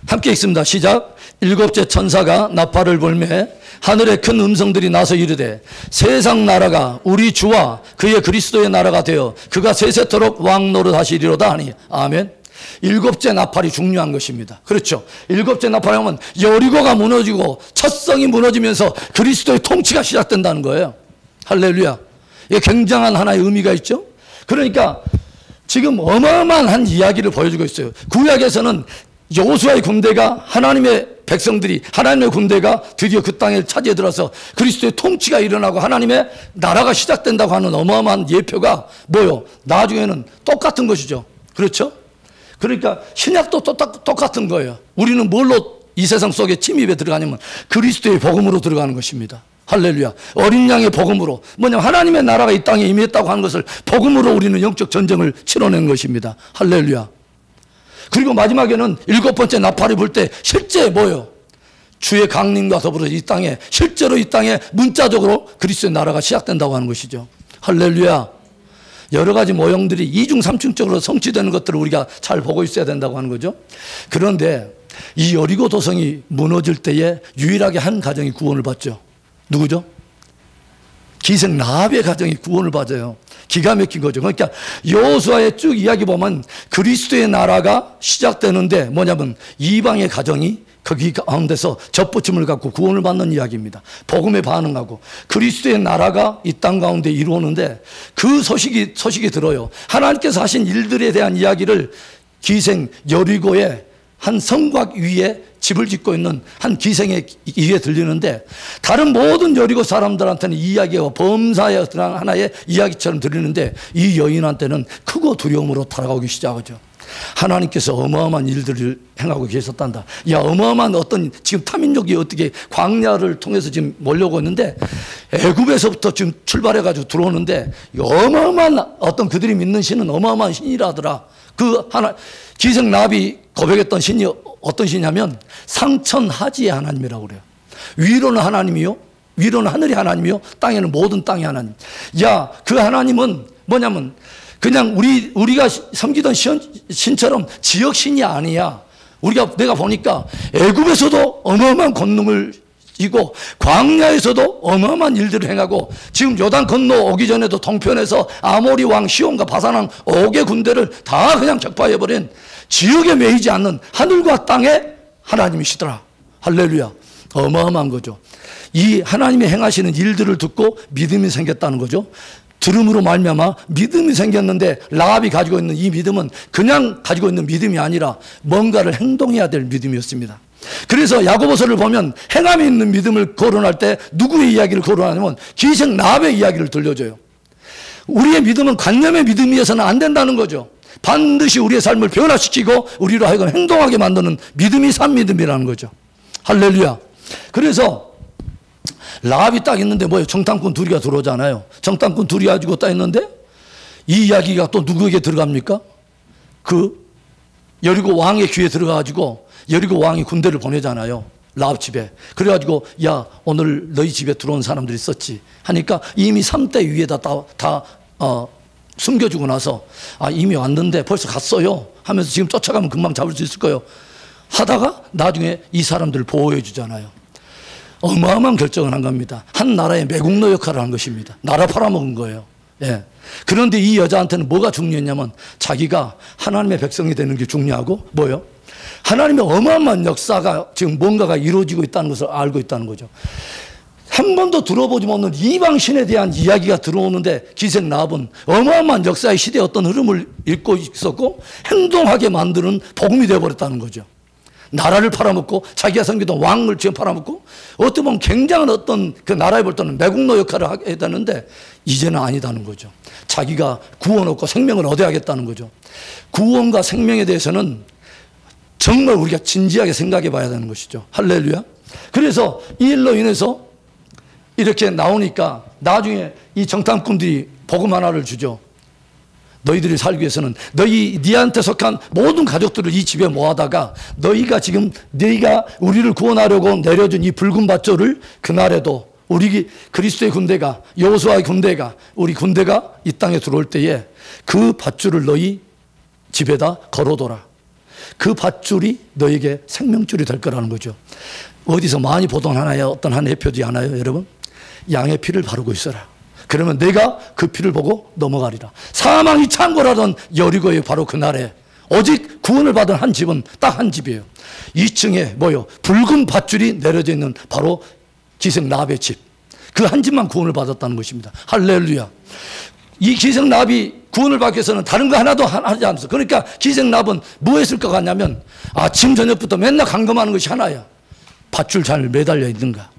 함께 읽습니다. 시작. 일곱째 천사가 나팔을 불매 하늘에 큰 음성들이 나서 이르되 세상 나라가 우리 주와 그의 그리스도의 나라가 되어 그가 세세토록 왕 노릇하시리로다 하니. 아멘. 일곱째 나팔이 중요한 것입니다. 그렇죠. 일곱째 나팔 하면 여리고가 무너지고 첫성이 무너지면서 그리스도의 통치가 시작된다는 거예요. 할렐루야. 이게 굉장한 하나의 의미가 있죠. 그러니까 지금 어마어마한 한 이야기를 보여주고 있어요. 구약에서는 여호수아의 군대가 하나님의 백성들이 하나님의 군대가 드디어 그 땅에 차지해 들어서 그리스도의 통치가 일어나고 하나님의 나라가 시작된다고 하는 어마어마한 예표가 뭐요? 나중에는 똑같은 것이죠. 그렇죠? 그러니까 신약도 똑같은 거예요. 우리는 뭘로 이 세상 속에 침입에 들어가냐면 그리스도의 복음으로 들어가는 것입니다. 할렐루야. 어린 양의 복음으로, 뭐냐면 하나님의 나라가 이 땅에 임했다고 하는 것을 복음으로 우리는 영적 전쟁을 치러낸 것입니다. 할렐루야. 그리고 마지막에는 일곱 번째 나팔이 불 때 실제 뭐예요? 주의 강림과 더불어 이 땅에 실제로 이 땅에 문자적으로 그리스도의 나라가 시작된다고 하는 것이죠. 할렐루야. 여러 가지 모형들이 이중 삼중적으로 성취되는 것들을 우리가 잘 보고 있어야 된다고 하는 거죠. 그런데 이 여리고 도성이 무너질 때에 유일하게 한 가정이 구원을 받죠. 누구죠? 기생 라합의 가정이 구원을 받아요. 기가 막힌 거죠. 그러니까 여호수아의 쭉 이야기 보면 그리스도의 나라가 시작되는데 뭐냐면 이방의 가정이 거기 가운데서 접붙임을 갖고 구원을 받는 이야기입니다. 복음에 반응하고 그리스도의 나라가 이 땅 가운데 이루어오는데 그 소식이 들어요. 하나님께서 하신 일들에 대한 이야기를 기생 여리고의 한 성곽 위에 집을 짓고 있는 한 기생의 귀에 들리는데 다른 모든 여리고 사람들한테는 이 이야기가 범사의 어떤 하나의 이야기처럼 들리는데 이 여인한테는 크고 두려움으로 다가오기 시작하죠. 하나님께서 어마어마한 일들을 행하고 계셨단다. 야, 어마어마한 어떤 지금 타민족이 어떻게 광야를 통해서 지금 몰려오고 있는데 애굽에서부터 지금 출발해가지고 들어오는데 어마어마한 어떤 그들이 믿는 신은 어마어마한 신이라더라. 그 하나 기생 라합이 고백했던 신이 어떤 신이냐면 상천하지의 하나님이라고 그래요. 위로는 하나님이요, 위로는 하늘의 하나님이요, 땅에는 모든 땅의 하나님. 야, 그 하나님은 뭐냐면 그냥 우리가 섬기던 신처럼 지역 신이 아니야. 내가 보니까 애굽에서도 어마어마한 권능을 이고 광야에서도 어마어마한 일들을 행하고 지금 요단 건너오기 전에도 동편에서 아모리 왕 시온과 바산 왕 5개 군대를 다 그냥 격파해버린 지역에 매이지 않는 하늘과 땅의 하나님이시더라. 할렐루야. 어마어마한 거죠. 이 하나님이 행하시는 일들을 듣고 믿음이 생겼다는 거죠. 들음으로 말미암아 믿음이 생겼는데 라합이 가지고 있는 이 믿음은 그냥 가지고 있는 믿음이 아니라 뭔가를 행동해야 될 믿음이었습니다. 그래서 야고보서를 보면 행함이 있는 믿음을 거론할 때 누구의 이야기를 거론하냐면 기생 라합의 이야기를 들려줘요. 우리의 믿음은 관념의 믿음이어서는 안 된다는 거죠. 반드시 우리의 삶을 변화시키고 우리로 하여금 행동하게 만드는 믿음이 산 믿음이라는 거죠. 할렐루야. 그래서 라합이 딱 있는데 뭐예요? 정탐꾼 둘이가 들어오잖아요. 정탐꾼 둘이 가지고 딱 있는데 이 이야기가 또 누구에게 들어갑니까? 그 여리고 왕의 귀에 들어가가지고 여리고 왕이 군대를 보내잖아요. 라합 집에. 그래가지고 야, 오늘 너희 집에 들어온 사람들이 있었지 하니까 이미 3대 위에다 다 숨겨주고 나서 이미 왔는데 벌써 갔어요 하면서 지금 쫓아가면 금방 잡을 수 있을 거예요 하다가 나중에 이 사람들을 보호해 주잖아요. 어마어마한 결정을 한 겁니다. 한 나라의 매국노 역할을 한 것입니다. 나라 팔아먹은 거예요. 예. 그런데 이 여자한테는 뭐가 중요했냐면 자기가 하나님의 백성이 되는 게 중요하고 뭐요? 하나님의 어마어마한 역사가 지금 뭔가가 이루어지고 있다는 것을 알고 있다는 거죠. 한 번도 들어보지 못한 이방신에 대한 이야기가 들어오는데 기생 라합은 어마어마한 역사의 시대의 어떤 흐름을 읽고 있었고 행동하게 만드는 복음이 되어버렸다는 거죠. 나라를 팔아먹고 자기가 섬기던 왕을 지금 팔아먹고 어떻게 보면 굉장한 어떤 그 나라에 볼 때는 매국노 역할을 하게 되는데 이제는 아니다는 거죠. 자기가 구원 얻고 생명을 얻어야겠다는 거죠. 구원과 생명에 대해서는 정말 우리가 진지하게 생각해 봐야 되는 것이죠. 할렐루야. 그래서 이 일로 인해서 이렇게 나오니까 나중에 이 정탐꾼들이 복음 하나를 주죠. 너희들이 살기 위해서는 네한테 속한 모든 가족들을 이 집에 모아다가 너희가 우리를 구원하려고 내려준 이 붉은 밧줄을 그날에도 우리 그리스도의 군대가 여호수아의 군대가 우리 군대가 이 땅에 들어올 때에 그 밧줄을 너희 집에다 걸어둬라. 그 밧줄이 너에게 생명줄이 될 거라는 거죠. 어디서 많이 보던 하나의 어떤 한 해표지 하나요, 여러분? 양의 피를 바르고 있어라. 그러면 내가 그 피를 보고 넘어가리라. 사망이 창궐하던 여리고의 바로 그날에 오직 구원을 받은 한 집은 딱 한 집이에요. 2층에 붉은 밧줄이 내려져 있는 바로 기생 라합의 집. 그 한 집만 구원을 받았다는 것입니다. 할렐루야. 이 기생 라합이 구원을 받기 위해서는 다른 거 하나도 하지 않았어. 그러니까 기생 라합은 뭐 했을 것 같냐면 아침 저녁부터 맨날 감금하는 것이 하나야. 밧줄 잘 매달려 있는가.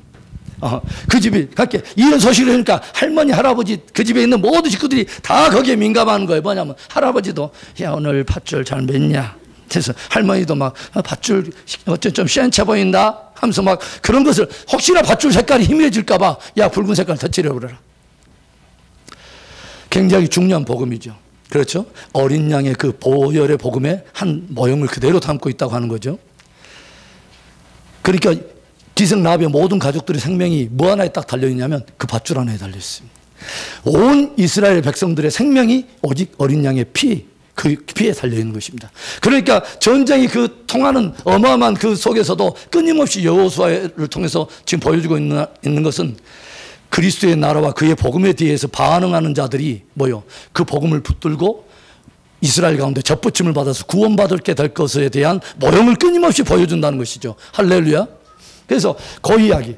그 집이 그렇게 이런 소식을 하니까 할머니 할아버지 그 집에 있는 모든 식구들이 다 거기에 민감한 거예요. 뭐냐면 할아버지도 야 오늘 밧줄 잘 맸냐. 그래서 할머니도 막 밧줄 어째 좀 시원찮아 보인다 하면서 막 그런 것을 혹시나 밧줄 색깔이 희미해질까 봐 야 붉은 색깔 터치려 그래라. 굉장히 중요한 복음이죠. 그렇죠? 어린 양의 그 보혈의 복음의 한 모형을 그대로 담고 있다고 하는 거죠. 그러니까 기생 라합의 모든 가족들의 생명이 뭐 하나에 딱 달려있냐면 그 밧줄 하나에 달려있습니다. 온 이스라엘 백성들의 생명이 오직 어린 양의 그 피에 달려있는 것입니다. 그러니까 전쟁이 그 통하는 어마어마한 그 속에서도 끊임없이 여호수아를 통해서 지금 보여주고 있는 것은 그리스도의 나라와 그의 복음에 대해서 반응하는 자들이 그 복음을 붙들고 이스라엘 가운데 접붙임을 받아서 구원받게 될 것에 대한 모형을 끊임없이 보여준다는 것이죠. 할렐루야. 그래서 그 이야기.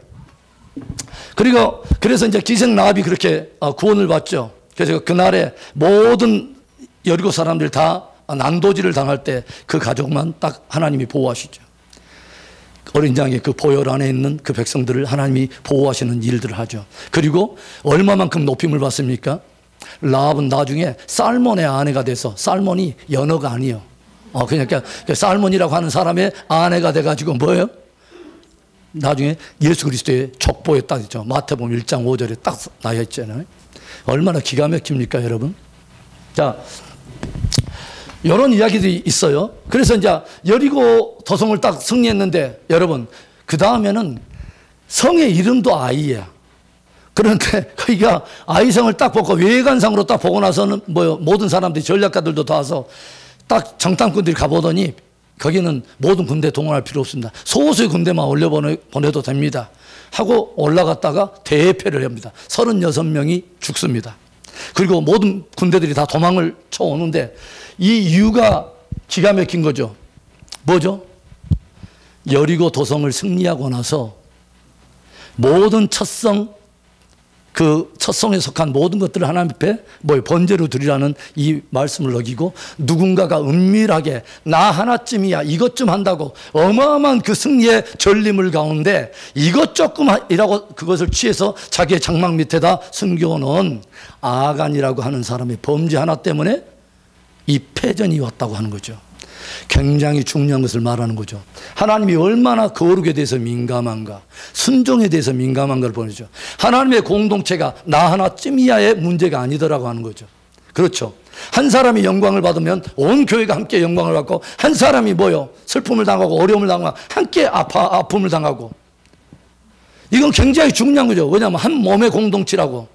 그래서 이제 기생 라합이 그렇게 구원을 받죠. 그래서 그날에 모든 여리고 사람들 다 난도질을 당할 때 그 가족만 딱 하나님이 보호하시죠. 어린 양의 그 보혈 안에 있는 그 백성들을 하나님이 보호하시는 일들을 하죠. 그리고 얼마만큼 높임을 받습니까? 라합은 나중에 살몬의 아내가 돼서, 살몬이 연어가 아니에요. 그러니까 살몬이라고 하는 사람의 아내가 돼가지고 뭐예요? 나중에 예수 그리스도의 족보에 딱 있죠. 마태복음 1장 5절에 딱 나와 있잖아요. 얼마나 기가 막힙니까, 여러분? 자, 이런 이야기들이 있어요. 그래서 이제 여리고 도성을 딱 승리했는데 여러분, 그 다음에는 성의 이름도 아이야. 그런데 거기가 아이성을 딱 보고 외관상으로 딱 보고 나서는 모든 사람들이 전략가들도 다 와서 딱 정탐꾼들이 가보더니 거기는 모든 군대 동원할 필요 없습니다. 소수의 군대만 올려보내도 됩니다. 하고 올라갔다가 대패를 합니다. 36명이 죽습니다. 그리고 모든 군대들이 다 도망을 쳐오는데 이 이유가 기가 막힌 거죠. 뭐죠? 여리고 도성을 승리하고 나서 모든 그 첫성에 속한 모든 것들을 하나님 앞에 번제로 드리라는 이 말씀을 어기고 누군가가 은밀하게 나 하나쯤이야 이것 좀 한다고 어마어마한 그 승리의 전림을 가운데 이것 조금이라고 그것을 취해서 자기의 장막 밑에다 숨겨놓은 아간이라고 하는 사람의 범죄 하나 때문에 이 패전이 왔다고 하는 거죠. 굉장히 중요한 것을 말하는 거죠. 하나님이 얼마나 거룩에 대해서 민감한가, 순종에 대해서 민감한가를 보여주죠. 하나님의 공동체가 나 하나쯤이야의 문제가 아니더라고 하는 거죠. 그렇죠. 한 사람이 영광을 받으면 온 교회가 함께 영광을 받고, 한 사람이 슬픔을 당하고 어려움을 당하고 함께 아픔을 당하고, 이건 굉장히 중요한 거죠. 왜냐하면 한 몸의 공동체라고.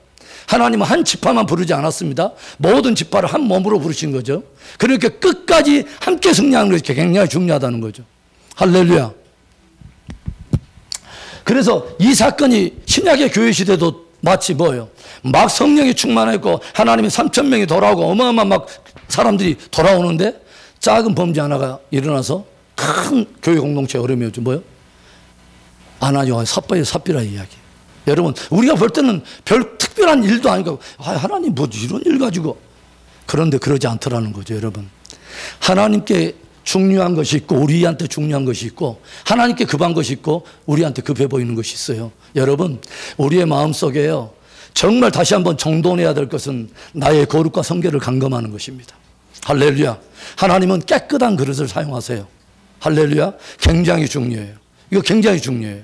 하나님은 한 지파만 부르지 않았습니다. 모든 지파를 한 몸으로 부르신 거죠. 그러니까 끝까지 함께 승리하는 것이 굉장히 중요하다는 거죠. 할렐루야. 그래서 이 사건이 신약의 교회 시대도 마치 뭐예요? 막 성령이 충만했고 하나님이 3,000명이 돌아오고 어마어마한 막 사람들이 돌아오는데 작은 범죄 하나가 일어나서 큰 교회 공동체에 어려움이 오죠. 뭐요? 아나니와 삽비라 이야기. 여러분, 우리가 볼 때는 별 특별한 일도 아니고, 하나님 뭐 이런 일 가지고. 그런데 그러지 않더라는 거죠, 여러분. 하나님께 중요한 것이 있고, 우리한테 중요한 것이 있고, 하나님께 급한 것이 있고, 우리한테 급해 보이는 것이 있어요. 여러분, 우리의 마음 속에요. 정말 다시 한번 정돈해야 될 것은 나의 거룩과 성결을 감금하는 것입니다. 할렐루야. 하나님은 깨끗한 그릇을 사용하세요. 할렐루야. 굉장히 중요해요. 이거 굉장히 중요해요.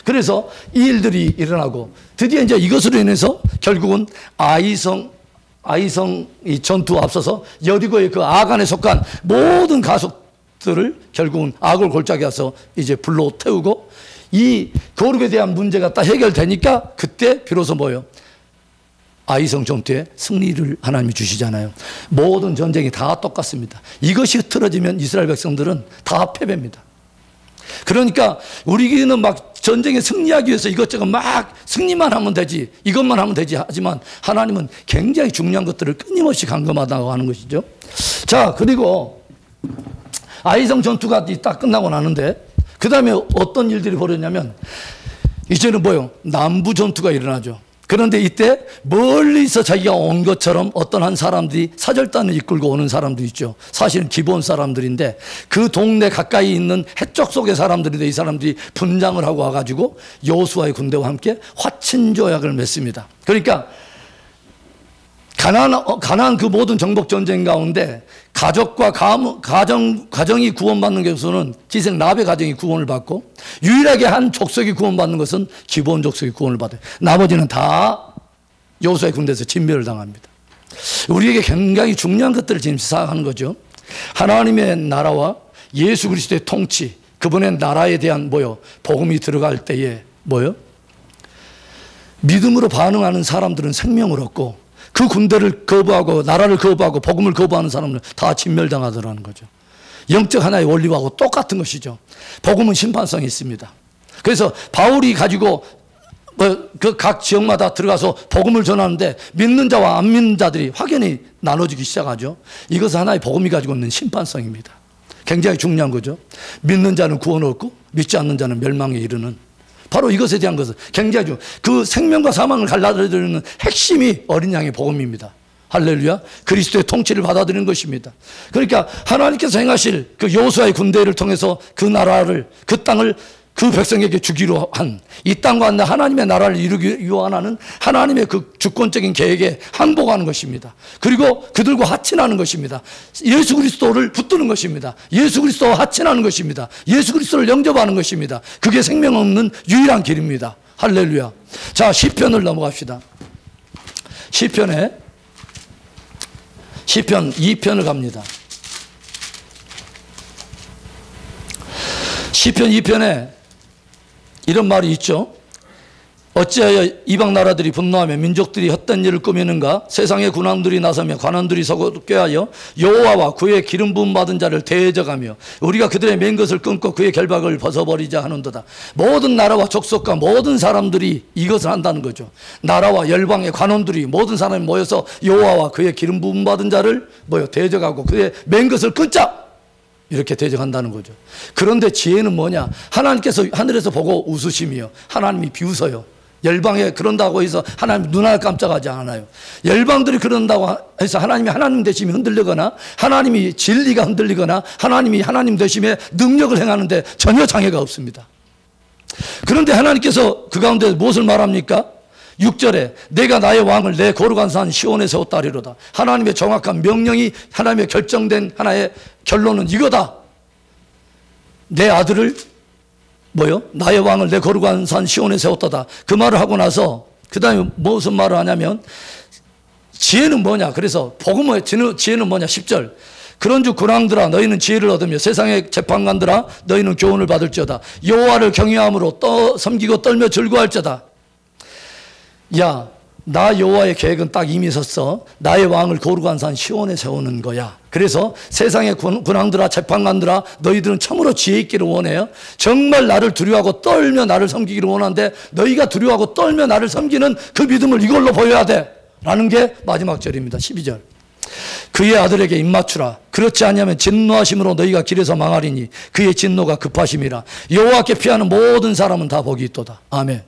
그래서 이 일들이 일어나고 드디어 이제 이것으로 인해서 결국은 아이성 이 전투 앞서서 여리고의 그 아간에 속한 모든 가족들을 결국은 아골 골짜기에 와서 이제 불로 태우고 이 거룩에 대한 문제가 딱 해결되니까 그때 비로소 뭐예요? 아이성 전투에 승리를 하나님이 주시잖아요. 모든 전쟁이 다 똑같습니다. 이것이 흐트러지면 이스라엘 백성들은 다 패배입니다. 그러니까 우리는 막 전쟁에 승리하기 위해서 이것저것 막 승리만 하면 되지, 이것만 하면 되지 하지만 하나님은 굉장히 중요한 것들을 끊임없이 감금하다고 하는 것이죠. 자, 그리고 아이성 전투가 딱 끝나고 나는데 그 다음에 어떤 일들이 벌어졌냐면 이제는 뭐요? 남부 전투가 일어나죠. 그런데 이때 멀리서 자기가 온 것처럼 어떤 한 사람들이 사절단을 이끌고 오는 사람도 있죠. 사실은 기본 사람들인데 그 동네 가까이 있는 해쪽 속의 사람들인데 이 사람들이 분장을 하고 와가지고 여호수아의 군대와 함께 화친조약을 맺습니다. 그러니까 가나안 그 모든 정복 전쟁 가운데 가족과 가정이 구원받는 것으로는 기생 랍의 가정이 구원을 받고 유일하게 한 족속이 구원받는 것은 기본 족속이 구원을 받아요. 나머지는 다 여호수아의 군대에서 진멸을 당합니다. 우리에게 굉장히 중요한 것들을 지금 시사하는 거죠. 하나님의 나라와 예수 그리스도의 통치, 그분의 나라에 대한 복음이 들어갈 때에 믿음으로 반응하는 사람들은 생명을 얻고 그 군대를 거부하고 나라를 거부하고 복음을 거부하는 사람은 다 진멸당하더라는 거죠. 영적 하나의 원리하고 똑같은 것이죠. 복음은 심판성이 있습니다. 그래서 바울이 가지고 그 각 지역마다 들어가서 복음을 전하는데 믿는 자와 안 믿는 자들이 확연히 나눠지기 시작하죠. 이것은 하나의 복음이 가지고 있는 심판성입니다. 굉장히 중요한 거죠. 믿는 자는 구원 얻고 믿지 않는 자는 멸망에 이르는, 바로 이것에 대한 것은 굉장히 그 생명과 사망을 갈라드리는 핵심이 어린 양의 복음입니다. 할렐루야. 그리스도의 통치를 받아들이는 것입니다. 그러니까 하나님께서 행하실 그 여호수아의 군대를 통해서 그 나라를, 그 땅을 그 백성에게 주기로 한 이 땅과 하나님의 나라를 이루기 위하는 하나님의 그 주권적인 계획에 항복하는 것입니다. 그리고 그들과 하친하는 것입니다. 예수 그리스도를 붙드는 것입니다. 예수 그리스도와 하친하는 것입니다. 예수 그리스도를 영접하는 것입니다. 그게 생명 없는 유일한 길입니다. 할렐루야. 자, 시편을 넘어갑시다. 시편 2편을 갑니다. 시편 2편에 이런 말이 있죠. 어찌하여 이방 나라들이 분노하며 민족들이 헛된 일을 꾸미는가? 세상의 군왕들이 나서며 관원들이 서고 꾀하여 여호와와 그의 기름 부음 받은 자를 대적하며 우리가 그들의 맨 것을 끊고 그의 결박을 벗어버리자 하는도다. 모든 나라와 족속과 모든 사람들이 이것을 한다는 거죠. 나라와 열방의 관원들이 모든 사람이 모여서 여호와와 그의 기름 부음 받은 자를 대적하고 그의 맨 것을 끊자, 이렇게 대적한다는 거죠. 그런데 지혜는 뭐냐? 하나님께서 하늘에서 보고 웃으시며 하나님이 비웃어요. 열방에 그런다고 해서 하나님 눈 하나 깜짝하지 않아요. 열방들이 그런다고 해서 하나님이 하나님 되심이 흔들리거나 하나님이 진리가 흔들리거나 하나님이 하나님 되심에 능력을 행하는데 전혀 장애가 없습니다. 그런데 하나님께서 그 가운데 무엇을 말합니까? 6절에 내가 나의 왕을 내 거룩한 산 시온에 세웠다 하리로다. 하나님의 정확한 명령이, 하나님의 결정된 하나의 결론은 이거다. 내 아들을 나의 왕을 내 거룩한 산 시온에 세웠다다. 그 말을 하고 나서 그 다음에 무슨 말을 하냐면 지혜는 뭐냐? 그래서 복음의 지혜는 뭐냐? 10절 그런즉 군왕들아 너희는 지혜를 얻으며 세상의 재판관들아 너희는 교훈을 받을지어다. 여호와를 경외함으로 섬기고 떨며 즐거워할지어다. 야, 나 여호와의 계획은 딱 이미 섰어. 나의 왕을 거룩한 산 시온에 세우는 거야. 그래서 세상의 군왕들아 재판관들아 너희들은 참으로 지혜 있기를 원해요. 정말 나를 두려워하고 떨며 나를 섬기기를 원하는데 너희가 두려워하고 떨며 나를 섬기는 그 믿음을 이걸로 보여야 돼 라는 게 마지막 절입니다. 12절. 그의 아들에게 입맞추라. 그렇지 않으면 진노하심으로 너희가 길에서 망하리니 그의 진노가 급하심이라. 여호와께 피하는 모든 사람은 다 복이 있도다. 아멘.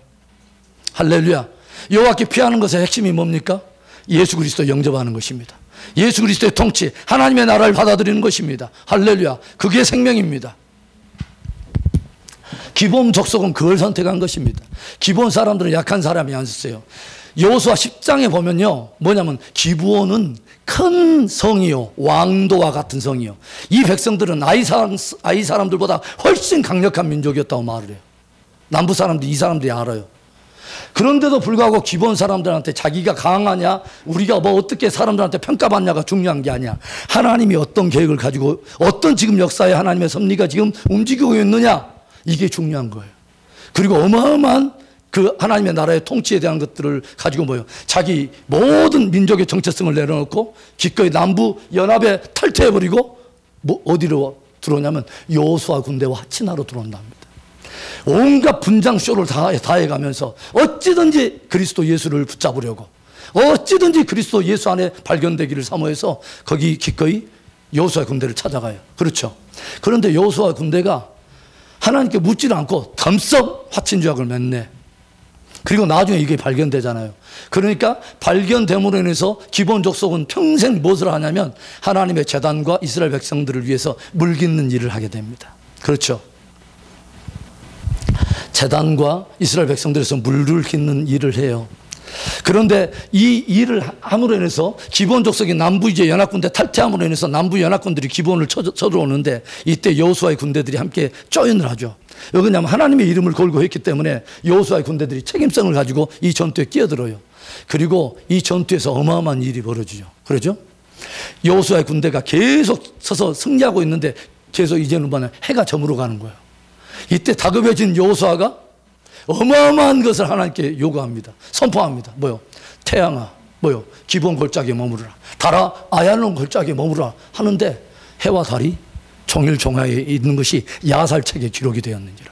할렐루야. 여호와께 피하는 것의 핵심이 뭡니까? 예수 그리스도 영접하는 것입니다. 예수 그리스도의 통치, 하나님의 나라를 받아들이는 것입니다. 할렐루야. 그게 생명입니다. 기본 족속은 그걸 선택한 것입니다. 기본 사람들은 약한 사람이 안 썼어요. 여호수아 10장에 보면요, 뭐냐면 기브온은 큰 성이요, 왕도와 같은 성이요. 이 백성들은 아이 사람들보다 훨씬 강력한 민족이었다고 말을 해요. 남부 사람들, 이 사람들이 알아요. 그런데도 불구하고 기본 사람들한테 자기가 강하냐, 우리가 뭐 어떻게 사람들한테 평가받냐가 중요한 게 아니야. 하나님이 어떤 계획을 가지고 어떤 지금 역사에 하나님의 섭리가 지금 움직이고 있느냐, 이게 중요한 거예요. 그리고 어마어마한 그 하나님의 나라의 통치에 대한 것들을 가지고 뭐요? 자기 모든 민족의 정체성을 내려놓고 기꺼이 남부 연합에 탈퇴해버리고 뭐 어디로 들어오냐면 여호수아 군대와 하친하러 들어온답니다. 온갖 분장쇼를 다 해가면서 어찌든지 그리스도 예수를 붙잡으려고, 어찌든지 그리스도 예수 안에 발견되기를 사모해서 거기 기꺼이 여호수아 군대를 찾아가요. 그렇죠. 그런데 여호수아 군대가 하나님께 묻지를 않고 덤썩 화친주약을 맺네. 그리고 나중에 이게 발견되잖아요. 그러니까 발견됨으로 인해서 기본 족속은 평생 무엇을 하냐면 하나님의 제단과 이스라엘 백성들을 위해서 물 깃는 일을 하게 됩니다. 그렇죠. 제단과 이스라엘 백성들에서 물을 깃는 일을 해요. 그런데 이 일을 함으로 인해서 기본 족속이 남부 이제 연합군대 탈퇴함으로 인해서 남부 연합군들이 기본을 쳐들어오는데 이때 여호수아의 군대들이 함께 조인을 하죠. 왜냐하면 하나님의 이름을 걸고 했기 때문에 여호수아의 군대들이 책임성을 가지고 이 전투에 끼어들어요. 그리고 이 전투에서 어마어마한 일이 벌어지죠. 그러죠? 여호수아의 군대가 계속 서서 승리하고 있는데 계속 이제는 뭐냐, 해가 저물어 가는 거예요. 이때 다급해진 여호수아가 어마어마한 것을 하나님께 요구합니다. 선포합니다. 뭐요? 태양아, 뭐요? 기본 골짜기에 머무르라. 달아, 아얄론 골짜기에 머무르라 하는데 해와 달이 종일 종하에 있는 것이 야살책에 기록이 되었는지라.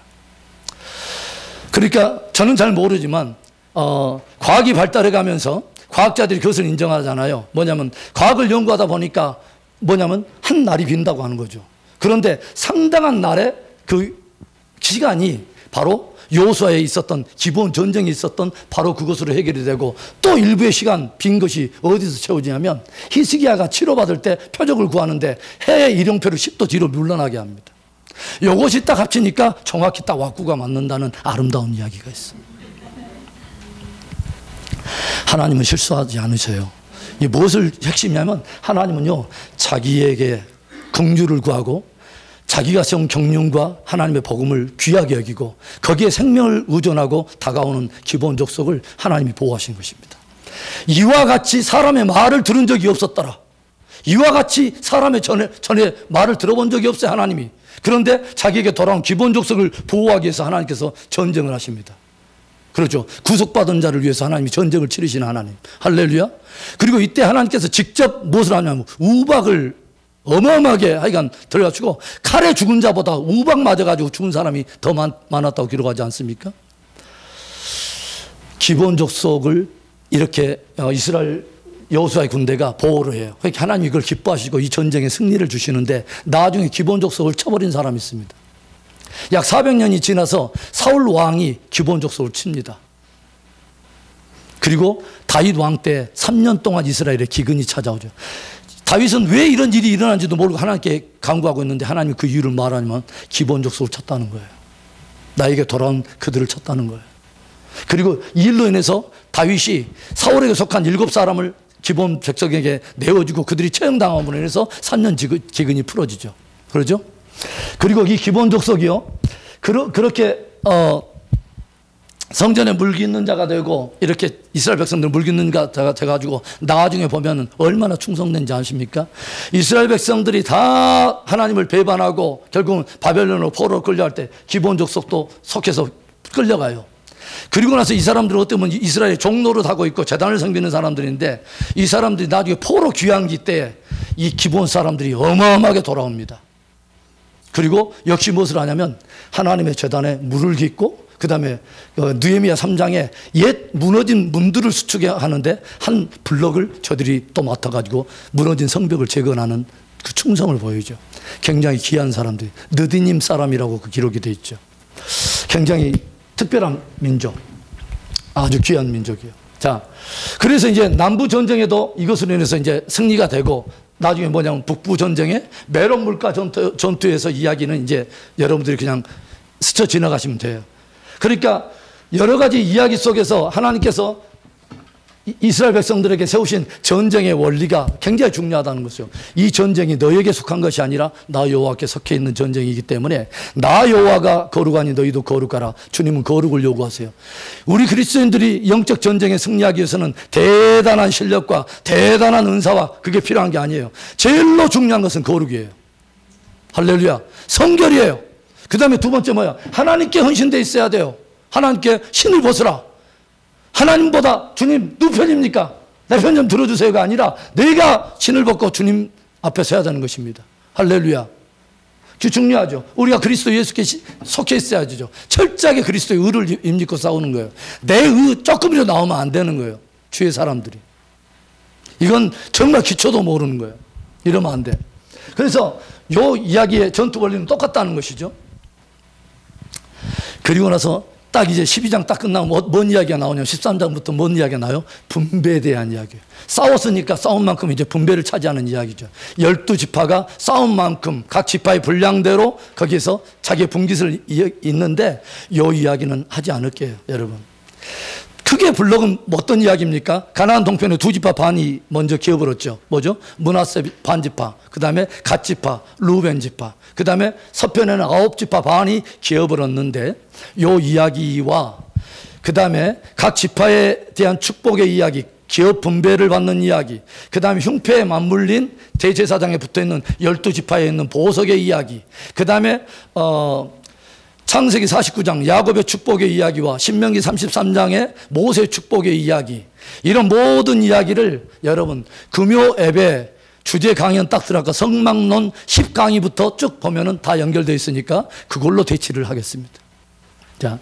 그러니까 저는 잘 모르지만 과학이 발달해 가면서 과학자들이 그것을 인정하잖아요. 뭐냐면 과학을 연구하다 보니까 뭐냐면 한 날이 빈다고 하는 거죠. 그런데 상당한 날에 그 시간이 바로 여호수아에 있었던 기본 전쟁이 있었던 바로 그것으로 해결이 되고, 또 일부의 시간 빈 것이 어디서 채워지냐면 히스기야가 치료받을 때 표적을 구하는데 해의 일용표를 10도 뒤로 물러나게 합니다. 이것이 딱 합치니까 정확히 딱 왁구가 맞는다는 아름다운 이야기가 있습니다. 하나님은 실수하지 않으셔요. 이 무엇을 핵심이냐면 하나님은요, 자기에게 긍휼을 구하고 자기가 세운 경륜과 하나님의 복음을 귀하게 여기고 거기에 생명을 의존하고 다가오는 기본 족속을 하나님이 보호하신 것입니다. 이와 같이 사람의 말을 들은 적이 없었더라. 이와 같이 사람의 전에 말을 들어본 적이 없어요, 하나님이. 그런데 자기에게 돌아온 기본 족속을 보호하기 위해서 하나님께서 전쟁을 하십니다. 그렇죠. 구속받은 자를 위해서 하나님이 전쟁을 치르시는 하나님. 할렐루야. 그리고 이때 하나님께서 직접 무엇을 하냐면 우박을 어마어마하게 하여간 들어가지고 칼에 죽은 자보다 우박 맞아가지고 죽은 사람이 더 많았다고 기록하지 않습니까? 기본 족속을 이렇게 이스라엘 여호수아의 군대가 보호를 해요. 그러니까 하나님이 이걸 기뻐하시고 이 전쟁에 승리를 주시는데 나중에 기본 족속을 쳐버린 사람이 있습니다. 약 400년이 지나서 사울 왕이 기본 족속을 칩니다. 그리고 다윗 왕 때 3년 동안 이스라엘에 기근이 찾아오죠. 다윗은 왜 이런 일이 일어난지도 모르고 하나님께 간구하고 있는데 하나님이 그 이유를 말하면 기본 족속을 쳤다는 거예요. 나에게 돌아온 그들을 쳤다는 거예요. 그리고 이 일로 인해서 다윗이 사울에게 속한 7사람을 기본 백성에게 내어주고 그들이 처형당함으로 인해서 3년 기근이 풀어지죠. 그러죠? 그리고 이 기본 족속이요, 그렇게 성전에 물 깃는 자가 되고 이렇게 이스라엘 백성들 물 깃는 자가 돼가지고 나중에 보면 얼마나 충성된지 아십니까? 이스라엘 백성들이 다 하나님을 배반하고 결국은 바벨론으로 포로로 끌려갈 때 기본 족속도 속해서 끌려가요. 그리고 나서 이 사람들은 어쩌면 이스라엘 종로를 하고 있고 제단을 섬기는 사람들인데 이 사람들이 나중에 포로 귀환기 때 이 기브온 사람들이 어마어마하게 돌아옵니다. 그리고 역시 무엇을 하냐면 하나님의 제단에 물을 깃고 그 다음에 느헤미야 3장에 옛 무너진 문들을 수축하는데 한 블럭을 저들이 또 맡아가지고 무너진 성벽을 재건하는 그 충성을 보여줘. 굉장히 귀한 사람들이 느디님 사람이라고 그 기록이 되어 있죠. 굉장히 특별한 민족, 아주 귀한 민족이에요. 자, 그래서 이제 남부 전쟁에도 이것으로 인해서 이제 승리가 되고 나중에 뭐냐면 북부 전쟁에 메론 물가 전투에서 이야기는 이제 여러분들이 그냥 스쳐 지나가시면 돼요. 그러니까 여러 가지 이야기 속에서 하나님께서 이스라엘 백성들에게 세우신 전쟁의 원리가 굉장히 중요하다는 것이죠. 이 전쟁이 너에게 속한 것이 아니라 나 여호와께 속해 있는 전쟁이기 때문에 나 여호와가 거룩하니 너희도 거룩하라. 주님은 거룩을 요구하세요. 우리 그리스도인들이 영적 전쟁에 승리하기 위해서는 대단한 실력과 대단한 은사와 그게 필요한 게 아니에요. 제일로 중요한 것은 거룩이에요. 할렐루야. 성결이에요. 그 다음에 두 번째 뭐야? 하나님께 헌신되어 있어야 돼요. 하나님께 신을 벗으라. 하나님보다 주님 누구 편입니까? 내 편 좀 들어주세요가 아니라 내가 신을 벗고 주님 앞에 서야 되는 것입니다. 할렐루야. 그 중요하죠. 우리가 그리스도 예수께 속해 있어야죠. 철저하게 그리스도의 의를 입고 싸우는 거예요. 내 의 조금이라도 나오면 안 되는 거예요. 주의 사람들이. 이건 정말 기초도 모르는 거예요. 이러면 안 돼. 그래서 요 이야기의 전투 원리는 똑같다는 것이죠. 그리고 나서 딱 이제 12장 딱 끝나면 뭔 이야기가 나오냐면 13장부터 뭔 이야기가 나요? 분배에 대한 이야기예요. 싸웠으니까 싸운 만큼 이제 분배를 차지하는 이야기죠. 12지파가 싸운 만큼 각 지파의 분량대로 거기에서 자기의 분깃을 있는데 이 이야기는 하지 않을게요, 여러분. 크게 블록은 어떤 이야기입니까? 가나안 동편의 두 지파 반이 먼저 기어버렸죠. 뭐죠? 므낫세 반지파, 그 다음에 갓지파, 루벤 지파, 그 다음에 서편에는 9지파 반이 기어버렸는데 요 이야기와 그 다음에 각 지파에 대한 축복의 이야기, 기업 분배를 받는 이야기, 그 다음에 흉패에 맞물린 대제사장에 붙어있는 12지파에 있는 보석의 이야기, 그 다음에 창세기 49장 야곱의 축복의 이야기와 신명기 33장의 모세의 축복의 이야기, 이런 모든 이야기를 여러분 금요 앱에 주제 강연 딱 들어가 성막론 10강의부터 쭉 보면은 다 연결되어 있으니까 그걸로 대치를 하겠습니다. 자,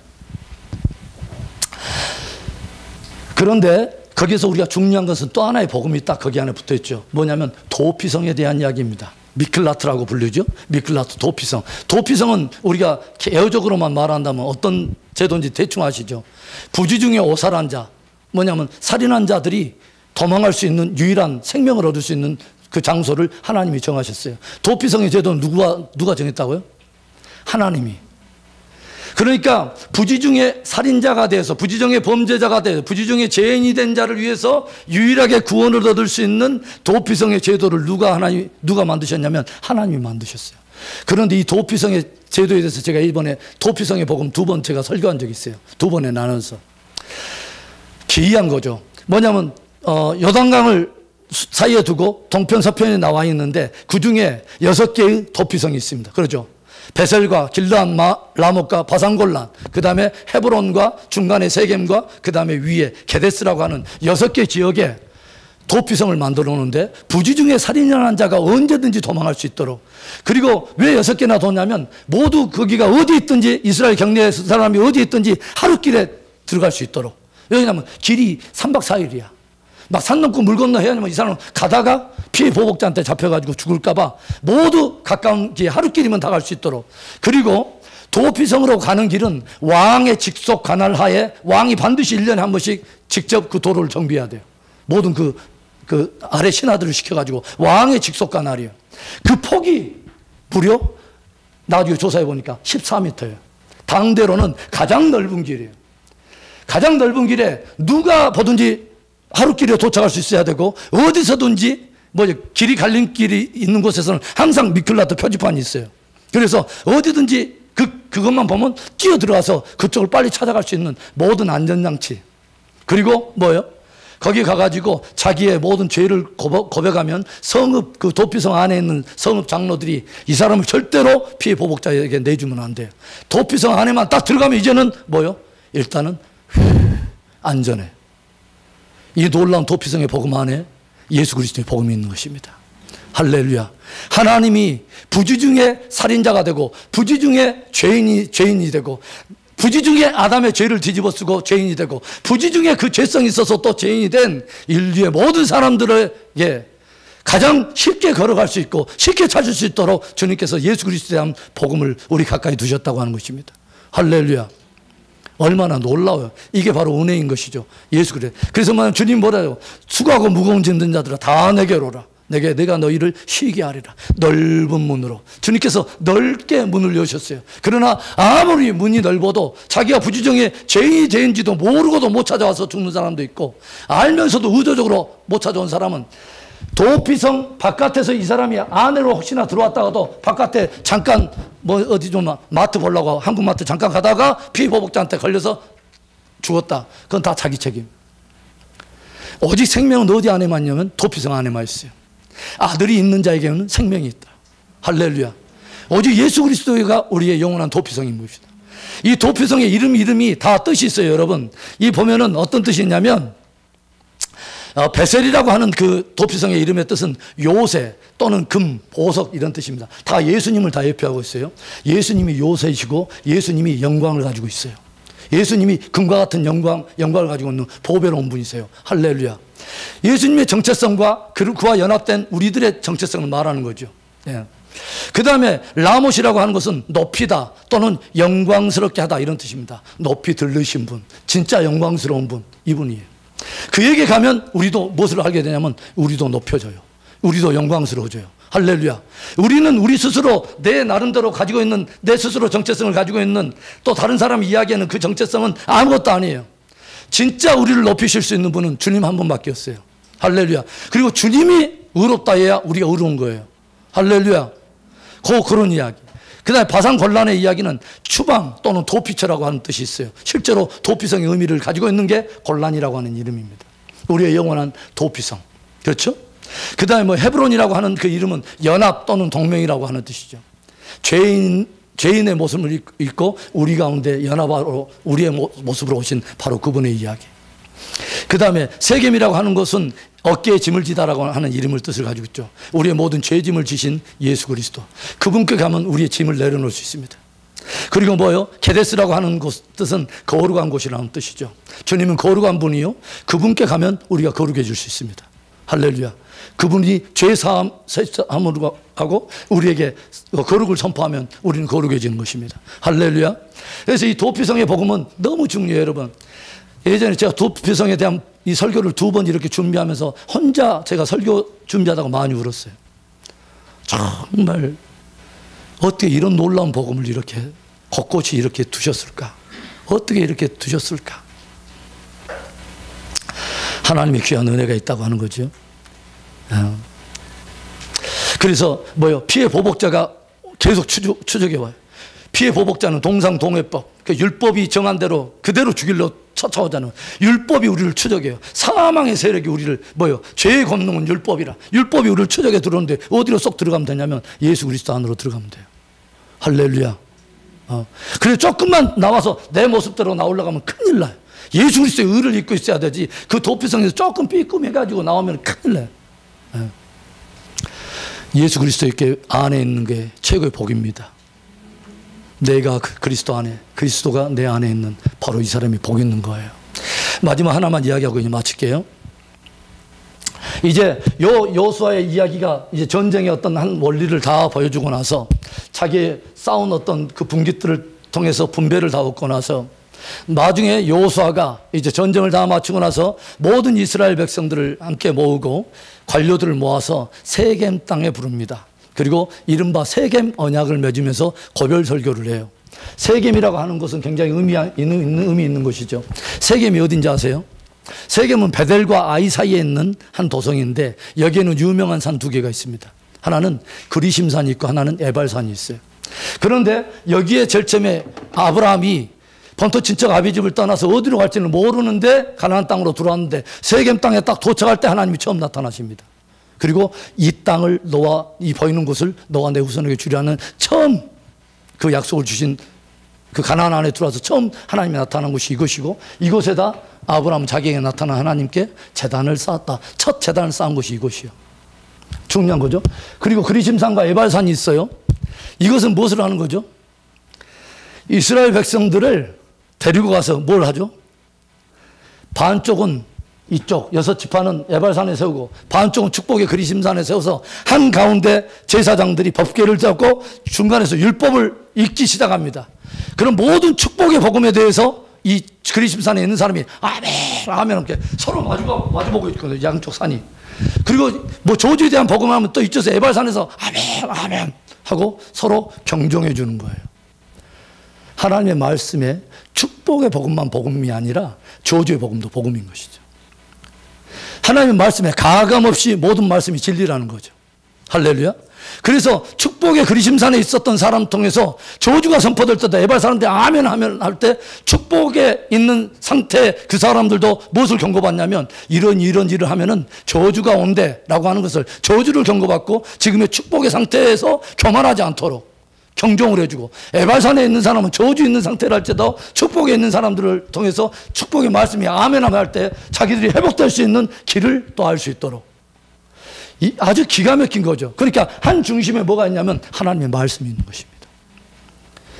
그런데 거기서 우리가 중요한 것은 또 하나의 복음이 딱 거기 안에 붙어 있죠. 뭐냐면 도피성에 대한 이야기입니다. 미클라트라고 부르죠. 미클라트, 도피성. 도피성은 우리가 개요적으로만 말한다면 어떤 제도인지 대충 아시죠. 부지 중에 오살한 자, 뭐냐면 살인한 자들이 도망할 수 있는 유일한 생명을 얻을 수 있는 그 장소를 하나님이 정하셨어요. 도피성의 제도는 누가 정했다고요? 하나님이. 그러니까 부지 중에 살인자가 돼서, 부지 중에 범죄자가 돼서, 부지 중에 죄인이 된 자를 위해서 유일하게 구원을 얻을 수 있는 도피성의 제도를 누가 만드셨냐면 하나님이 만드셨어요. 그런데 이 도피성의 제도에 대해서 제가 이번에 도피성의 복음 두 번 제가 설교한 적이 있어요. 두 번에 나눠서. 기이한 거죠. 뭐냐면 요단강을 사이에 두고 동편 서편에 나와 있는데 그 중에 6개의 도피성이 있습니다. 그렇죠? 베셀과 길르앗 라못과 바산골란, 그 다음에 헤브론과 중간에 세겜과 그 다음에 위에 게데스라고 하는 6개 지역에 도피성을 만들어 놓는데 부지 중에 살인한 자가 언제든지 도망할 수 있도록. 그리고 왜 6개나 뒀냐면 모두 거기가 어디 있든지 이스라엘 경내 사람이 어디 있든지 하루길에 들어갈 수 있도록. 왜냐하면 길이 3박 4일이야. 막 산 넘고 물 건너 해야 하면 이 사람은 가다가 피해 보복자한테 잡혀가지고 죽을까봐 모두 가까운 길 하루길이면 다 갈 수 있도록. 그리고 도피성으로 가는 길은 왕의 직속 관할 하에 왕이 반드시 1년에 한 번씩 직접 그 도로를 정비해야 돼요. 모든 그 아래 신하들을 시켜가지고 왕의 직속 관할이에요. 그 폭이 무려 나중에 조사해 보니까 14m예요. 당대로는 가장 넓은 길이에요. 가장 넓은 길에 누가 보든지 하루길에 도착할 수 있어야 되고 어디서든지 길이 갈림길이 있는 곳에서는 항상 미클라트 표지판이 있어요. 그래서 어디든지 그것만 보면 뛰어 들어가서 그쪽을 빨리 찾아갈 수 있는 모든 안전장치. 그리고 뭐예요? 거기 가가지고 자기의 모든 죄를 고백하면 성읍, 그 도피성 안에 있는 성읍 장로들이 이 사람을 절대로 피해 보복자에게 내주면 안 돼요. 도피성 안에만 딱 들어가면 이제는 뭐예요? 일단은 안전해. 이 놀라운 도피성의 복음 안에 예수 그리스도의 복음이 있는 것입니다. 할렐루야. 하나님이 부지 중에 살인자가 되고 부지 중에 죄인이 되고 부지 중에 아담의 죄를 뒤집어 쓰고 죄인이 되고 부지 중에 그 죄성이 있어서 또 죄인이 된 인류의 모든 사람들에게 가장 쉽게 걸어갈 수 있고 쉽게 찾을 수 있도록 주님께서 예수 그리스도에 대한 복음을 우리 가까이 두셨다고 하는 것입니다. 할렐루야. 얼마나 놀라워요. 이게 바로 은혜인 것이죠. 예수 그리스도. 그래서 주님 뭐라요? 수고하고 무거운 짐 든 자들아 다 내게로 오라. 내가 너희를 쉬게 하리라. 넓은 문으로. 주님께서 넓게 문을 여셨어요. 그러나 아무리 문이 넓어도 자기가 부지중에 죄인이 죄인지도 모르고도 못 찾아와서 죽는 사람도 있고 알면서도 의도적으로 못 찾아온 사람은 도피성 바깥에서 이 사람이 안으로 혹시나 들어왔다가도 바깥에 잠깐 어디 좀 마트 보려고 한국 마트 잠깐 가다가 피해보복자한테 걸려서 죽었다. 그건 다 자기 책임. 오직 생명은 어디 안에만 있냐면 도피성 안에만 있어요. 아들이 있는 자에게는 생명이 있다. 할렐루야. 오직 예수 그리스도가 우리의 영원한 도피성인 것이다. 이 도피성의 이름이 다 뜻이 있어요, 여러분. 이 보면은 어떤 뜻이 있냐면 베셀이라고 하는 그 도피성의 이름의 뜻은 요새 또는 금, 보석 이런 뜻입니다. 다 예수님을 다 예표하고 있어요. 예수님이 요새이시고 예수님이 영광을 가지고 있어요. 예수님이 금과 같은 영광을 가지고 있는 보배로운 분이세요. 할렐루야. 예수님의 정체성과 그와 연합된 우리들의 정체성을 말하는 거죠. 예. 그 다음에 라못이라고 하는 것은 높이다 또는 영광스럽게 하다 이런 뜻입니다. 높이 들르신 분, 진짜 영광스러운 분, 이분이에요. 그에게 가면 우리도 무엇을 하게 되냐면 우리도 높여져요. 우리도 영광스러워져요. 할렐루야. 우리는 우리 스스로 내 나름대로 가지고 있는 내 스스로 정체성을 가지고 있는 또 다른 사람이 이야기하는 그 정체성은 아무것도 아니에요. 진짜 우리를 높이실 수 있는 분은 주님 한 분밖에 없어요. 할렐루야. 그리고 주님이 의롭다 해야 우리가 의로운 거예요. 할렐루야. 그런 이야기. 그 다음에 바산골란의 이야기는 추방 또는 도피처라고 하는 뜻이 있어요. 실제로 도피성의 의미를 가지고 있는 게 골란이라고 하는 이름입니다. 우리의 영원한 도피성. 그렇죠? 그 다음에 헤브론이라고 하는 그 이름은 연합 또는 동맹이라고 하는 뜻이죠. 죄인의 모습을 입고 우리 가운데 연합하러 우리의 모습으로 오신 바로 그분의 이야기. 그 다음에 세겜이라고 하는 것은 어깨에 짐을 지다라고 하는 이름을 뜻을 가지고 있죠. 우리의 모든 죄짐을 지신 예수 그리스도. 그분께 가면 우리의 짐을 내려놓을 수 있습니다. 그리고 뭐요? 케데스라고 하는 뜻은 거룩한 곳이라는 뜻이죠. 주님은 거룩한 분이요. 그분께 가면 우리가 거룩해질 수 있습니다. 할렐루야. 그분이 죄사함으로 하고 우리에게 거룩을 선포하면 우리는 거룩해지는 것입니다. 할렐루야. 그래서 이 도피성의 복음은 너무 중요해요, 여러분. 예전에 제가 도피성에 대한 이 설교를 2번 이렇게 준비하면서 혼자 제가 설교 준비하다가 많이 울었어요. 정말 어떻게 이런 놀라운 복음을 이렇게 곳곳이 이렇게 두셨을까? 어떻게 이렇게 두셨을까? 하나님의 귀한 은혜가 있다고 하는 거죠. 그래서 피해 보복자가 계속 추적해와요. 피해 보복자는 동상동해법, 그 율법이 정한 대로 그대로 죽이려 쫓아오잖아요. 율법이 우리를 추적해요. 사망의 세력이 우리를 죄의 권능은 율법이라. 율법이 우리를 추적해 들어오는데 어디로 쏙 들어가면 되냐면 예수 그리스도 안으로 들어가면 돼요. 할렐루야. 그래서 조금만 나와서 내 모습대로 나오려고 하면 큰일 나요. 예수 그리스도의 의를 입고 있어야 되지. 그 도피성에서 조금 삐끔해가지고 나오면 큰일 나요. 예수 그리스도 안에 있는 게 최고의 복입니다. 내가 그리스도 안에, 그리스도가 내 안에 있는 바로 이 사람이 복 있는 거예요. 마지막 하나만 이야기하고 이제 마칠게요. 이제 여호수아의 이야기가 이제 전쟁의 어떤 한 원리를 다 보여주고 나서 자기의 싸운 어떤 그 분깃들을 통해서 분배를 다 얻고 나서 나중에 여호수아가 이제 전쟁을 다 마치고 나서 모든 이스라엘 백성들을 함께 모으고 관료들을 모아서 세겜 땅에 부릅니다. 그리고 이른바 세겜 언약을 맺으면서 고별 설교를 해요. 세겜이라고 하는 것은 굉장히 의미 있는 것이죠. 세겜이 어딘지 아세요? 세겜은 베델과 아이 사이에 있는 한 도성인데 여기에는 유명한 산 2개가 있습니다. 하나는 그리심산이 있고 하나는 에발산이 있어요. 그런데 여기에 제일 처음에 아브라함이 본토 친척 아비집을 떠나서 어디로 갈지는 모르는데 가나안 땅으로 들어왔는데 세겜 땅에 딱 도착할 때 하나님이 처음 나타나십니다. 그리고 이 땅을 이 보이는 곳을 너와 내 후손에게 주리라는 처음 그 약속을 주신 그 가나안 안에 들어와서 처음 하나님이 나타난 곳이 이곳이고, 이곳에다 아브라함은 자기에게 나타난 하나님께 제단을 쌓았다. 첫 제단을 쌓은 곳이 이곳이요. 중요한 거죠. 그리고 그리심산과 에발산이 있어요. 이것은 무엇을 하는 거죠? 이스라엘 백성들을 데리고 가서 뭘 하죠? 반쪽은 이쪽 6지파는 에발산에 세우고, 반쪽은 축복의 그리심산에 세워서 한가운데 제사장들이 법궤를 잡고 중간에서 율법을 읽기 시작합니다. 그럼 모든 축복의 복음에 대해서 이 그리심산에 있는 사람이 아멘 아멘 이렇게 서로 마주보고 있거든요. 양쪽 산이. 그리고 뭐 저주에 대한 복음하면 또 이쪽에서 에발산에서 아멘 아멘 하고 서로 경종해 주는 거예요. 하나님의 말씀에 축복의 복음만 복음이 아니라 저주의 복음도 복음인 것이죠. 하나님의 말씀에 가감 없이 모든 말씀이 진리라는 거죠. 할렐루야. 그래서 축복의 그리심산에 있었던 사람 통해서 저주가 선포될 때도 에발 사람들이 아멘 하면 할 때 축복에 있는 상태 그 사람들도 무엇을 경고받냐면 이런 일을 하면은 저주가 온대라고 하는 것을, 저주를 경고받고 지금의 축복의 상태에서 교만하지 않도록 경종을 해주고, 에발산에 있는 사람은 저주 있는 상태를 할 때도 축복에 있는 사람들을 통해서 축복의 말씀이 아멘 하면 할 때 자기들이 회복될 수 있는 길을 또 알 수 있도록, 아주 기가 막힌 거죠. 그러니까 한 중심에 뭐가 있냐면 하나님의 말씀이 있는 것입니다.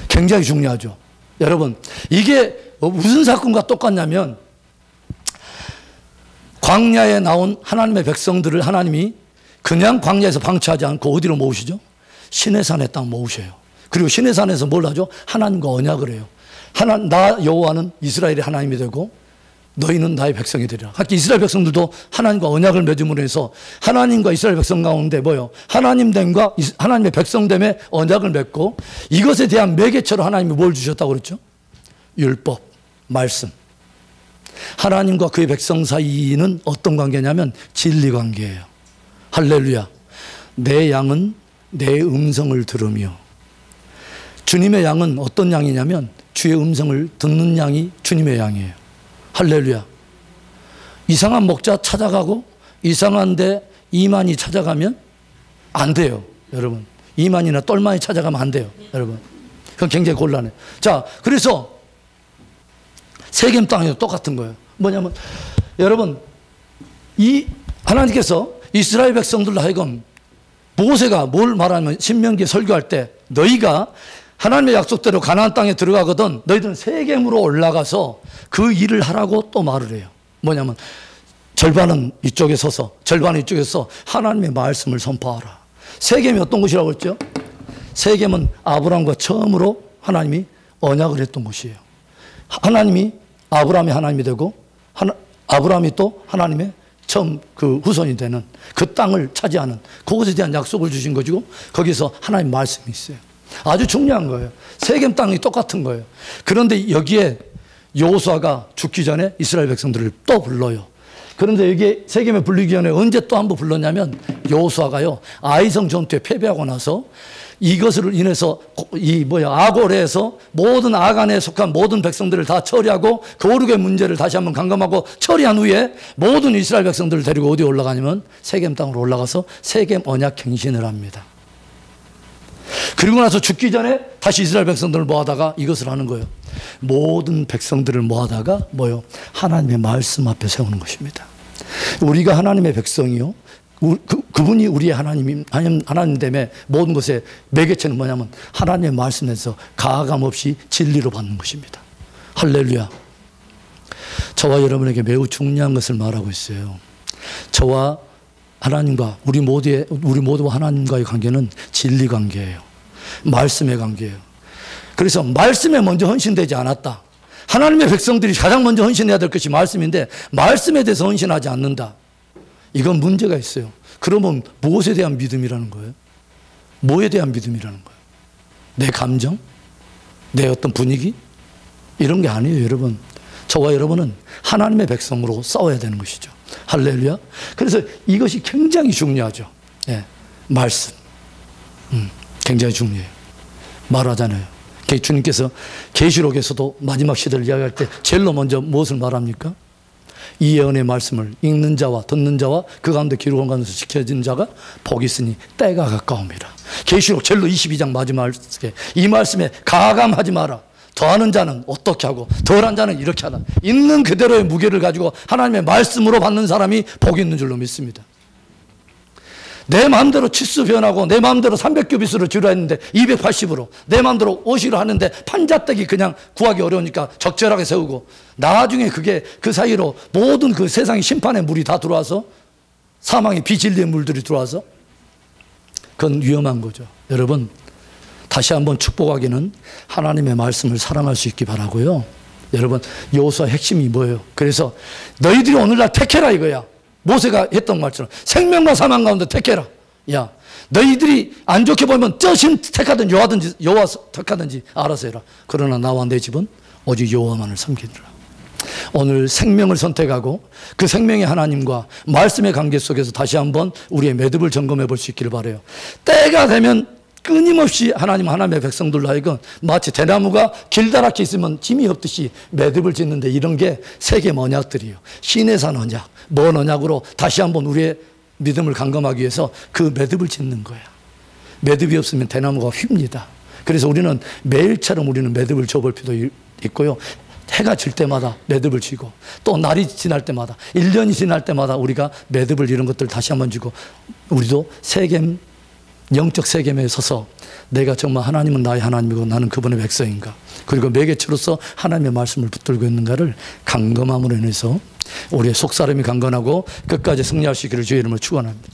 굉장히 중요하죠. 여러분, 이게 무슨 사건과 똑같냐면 광야에 나온 하나님의 백성들을 하나님이 그냥 광야에서 방치하지 않고 어디로 모으시죠? 시내산에 딱 모으셔요. 그리고 시내산에서 뭘 하죠? 하나님과 언약을 해요. 나 여호와는 이스라엘의 하나님이 되고 너희는 나의 백성이 되리라. 그러니까 이스라엘 백성들도 하나님과 언약을 맺음으로 해서 하나님과 이스라엘 백성 가운데 뭐요? 하나님됨과 하나님의 백성됨의 언약을 맺고, 이것에 대한 매개체로 하나님이 뭘 주셨다고 그랬죠? 율법, 말씀. 하나님과 그의 백성 사이는 어떤 관계냐면 진리 관계예요. 할렐루야. 내 양은 내 음성을 들으며, 주님의 양은 어떤 양이냐면 주의 음성을 듣는 양이 주님의 양이에요. 할렐루야. 이상한 목자 찾아가고 이상한데 이만희 찾아가면 안 돼요. 여러분, 이만희나 똘만이 찾아가면 안 돼요. 여러분, 그건 굉장히 곤란해요. 자, 그래서 세겜 땅에도 똑같은 거예요. 뭐냐면 여러분, 이 하나님께서 이스라엘 백성들로 하여금, 모세가 뭘 말하면 신명기에 설교할 때 너희가 하나님의 약속대로 가나안 땅에 들어가거든 너희들은 세겜으로 올라가서 그 일을 하라고 또 말을 해요. 뭐냐면 절반은 이쪽에 서서 절반은 이쪽에 서서 하나님의 말씀을 선포하라. 세겜이 어떤 곳이라고 했죠? 세겜은 아브라함과 처음으로 하나님이 언약을 했던 곳이에요. 하나님이 아브라함의 하나님이 되고 아브라함이 또 하나님의 처음 그 후손이 되는 그 땅을 차지하는 그것에 대한 약속을 주신 것이고, 거기서 하나님 말씀이 있어요. 아주 중요한 거예요. 세겜 땅이 똑같은 거예요. 그런데 여기에 여호수아가 죽기 전에 이스라엘 백성들을 또 불러요. 그런데 여기에 세겜에 불리기 전에 언제 또 한 번 불렀냐면 여호수아가요, 아이성 전투에 패배하고 나서 이것을 인해서 아골에서 모든 아간에 속한 모든 백성들을 다 처리하고 거룩의 문제를 다시 한번 강감하고 처리한 후에 모든 이스라엘 백성들을 데리고 어디 올라가냐면 세겜 땅으로 올라가서 세겜 언약 갱신을 합니다. 그리고 나서 죽기 전에 다시 이스라엘 백성들을 모아다가 이것을 하는 거예요. 모든 백성들을 모아다가 뭐요? 하나님의 말씀 앞에 세우는 것입니다. 우리가 하나님의 백성이요, 그분이 우리의 하나님 때문에 모든 것의 매개체는 뭐냐면 하나님의 말씀에서 가감 없이 진리로 받는 것입니다. 할렐루야. 저와 여러분에게 매우 중요한 것을 말하고 있어요. 저와 하나님과 우리 모두와 하나님과의 관계는 진리 관계예요. 말씀의 관계예요. 그래서 말씀에 먼저 헌신되지 않았다. 하나님의 백성들이 가장 먼저 헌신해야 될 것이 말씀인데 말씀에 대해서 헌신하지 않는다. 이건 문제가 있어요. 그러면 무엇에 대한 믿음이라는 거예요? 뭐에 대한 믿음이라는 거예요? 내 감정? 내 어떤 분위기? 이런 게 아니에요, 여러분. 저와 여러분은 하나님의 백성으로 싸워야 되는 것이죠. 할렐루야. 그래서 이것이 굉장히 중요하죠. 예, 말씀. 굉장히 중요해요. 말하잖아요. 주님께서 계시록에서도 마지막 시대를 이야기할 때 제일 먼저 무엇을 말합니까? 이 예언의 말씀을 읽는 자와 듣는 자와 그 가운데 기록을 가면서 지켜진 자가 복이 있으니 때가 가까웁니다. 계시록 제일 22장 마지막에 이 말씀에 가감하지 마라. 더하는 자는 어떻게 하고 덜한 자는 이렇게 하다. 있는 그대로의 무게를 가지고 하나님의 말씀으로 받는 사람이 복이 있는 줄로 믿습니다. 내 마음대로 치수 변하고 내 마음대로 300규빗으로 주려 했는데 280으로 내 마음대로 50으로 하는데 판자떼기 그냥 구하기 어려우니까 적절하게 세우고 나중에 그게 그 사이로 모든 그 세상의 심판의 물이 다 들어와서 사망의 비진리의 물들이 들어와서 그건 위험한 거죠. 여러분 다시 한번 축복하기는 하나님의 말씀을 사랑할 수 있기 바라고요. 여러분 여호수아의 핵심이 뭐예요? 그래서 너희들이 오늘날 택해라 이거야. 모세가 했던 말처럼 생명과 사망 가운데 택해라. 야 너희들이 안 좋게 보면 쩌신 택하든지 여호와 택하든지 알아서 해라. 그러나 나와 내 집은 오직 여호와만을 섬기리라. 오늘 생명을 선택하고 그 생명의 하나님과 말씀의 관계 속에서 다시 한번 우리의 매듭을 점검해 볼 수 있기를 바라요. 때가 되면 끊임없이 하나님의 백성들로 하여금 마치 대나무가 길다랗게 있으면 짐이 없듯이 매듭을 짓는데 이런 게 세계 언약들이에요. 시내산 언약, 뭔 언약으로 다시 한번 우리의 믿음을 감감하기 위해서 그 매듭을 짓는 거야. 매듭이 없으면 대나무가 휩니다. 그래서 우리는 매일처럼 우리는 매듭을 줘볼 필요도 있고요. 해가 질 때마다 매듭을 쥐고 또 날이 지날 때마다 1년이 지날 때마다 우리가 매듭을 이런 것들 다시 한번 쥐고 우리도 세겜 영적 세겜에 서서 내가 정말 하나님은 나의 하나님이고 나는 그분의 백성인가 그리고 매개체로서 하나님의 말씀을 붙들고 있는가를 감금함으로 인해서 우리의 속사람이 강건하고 끝까지 승리할 수 있기를 주의 이름으로 축원합니다.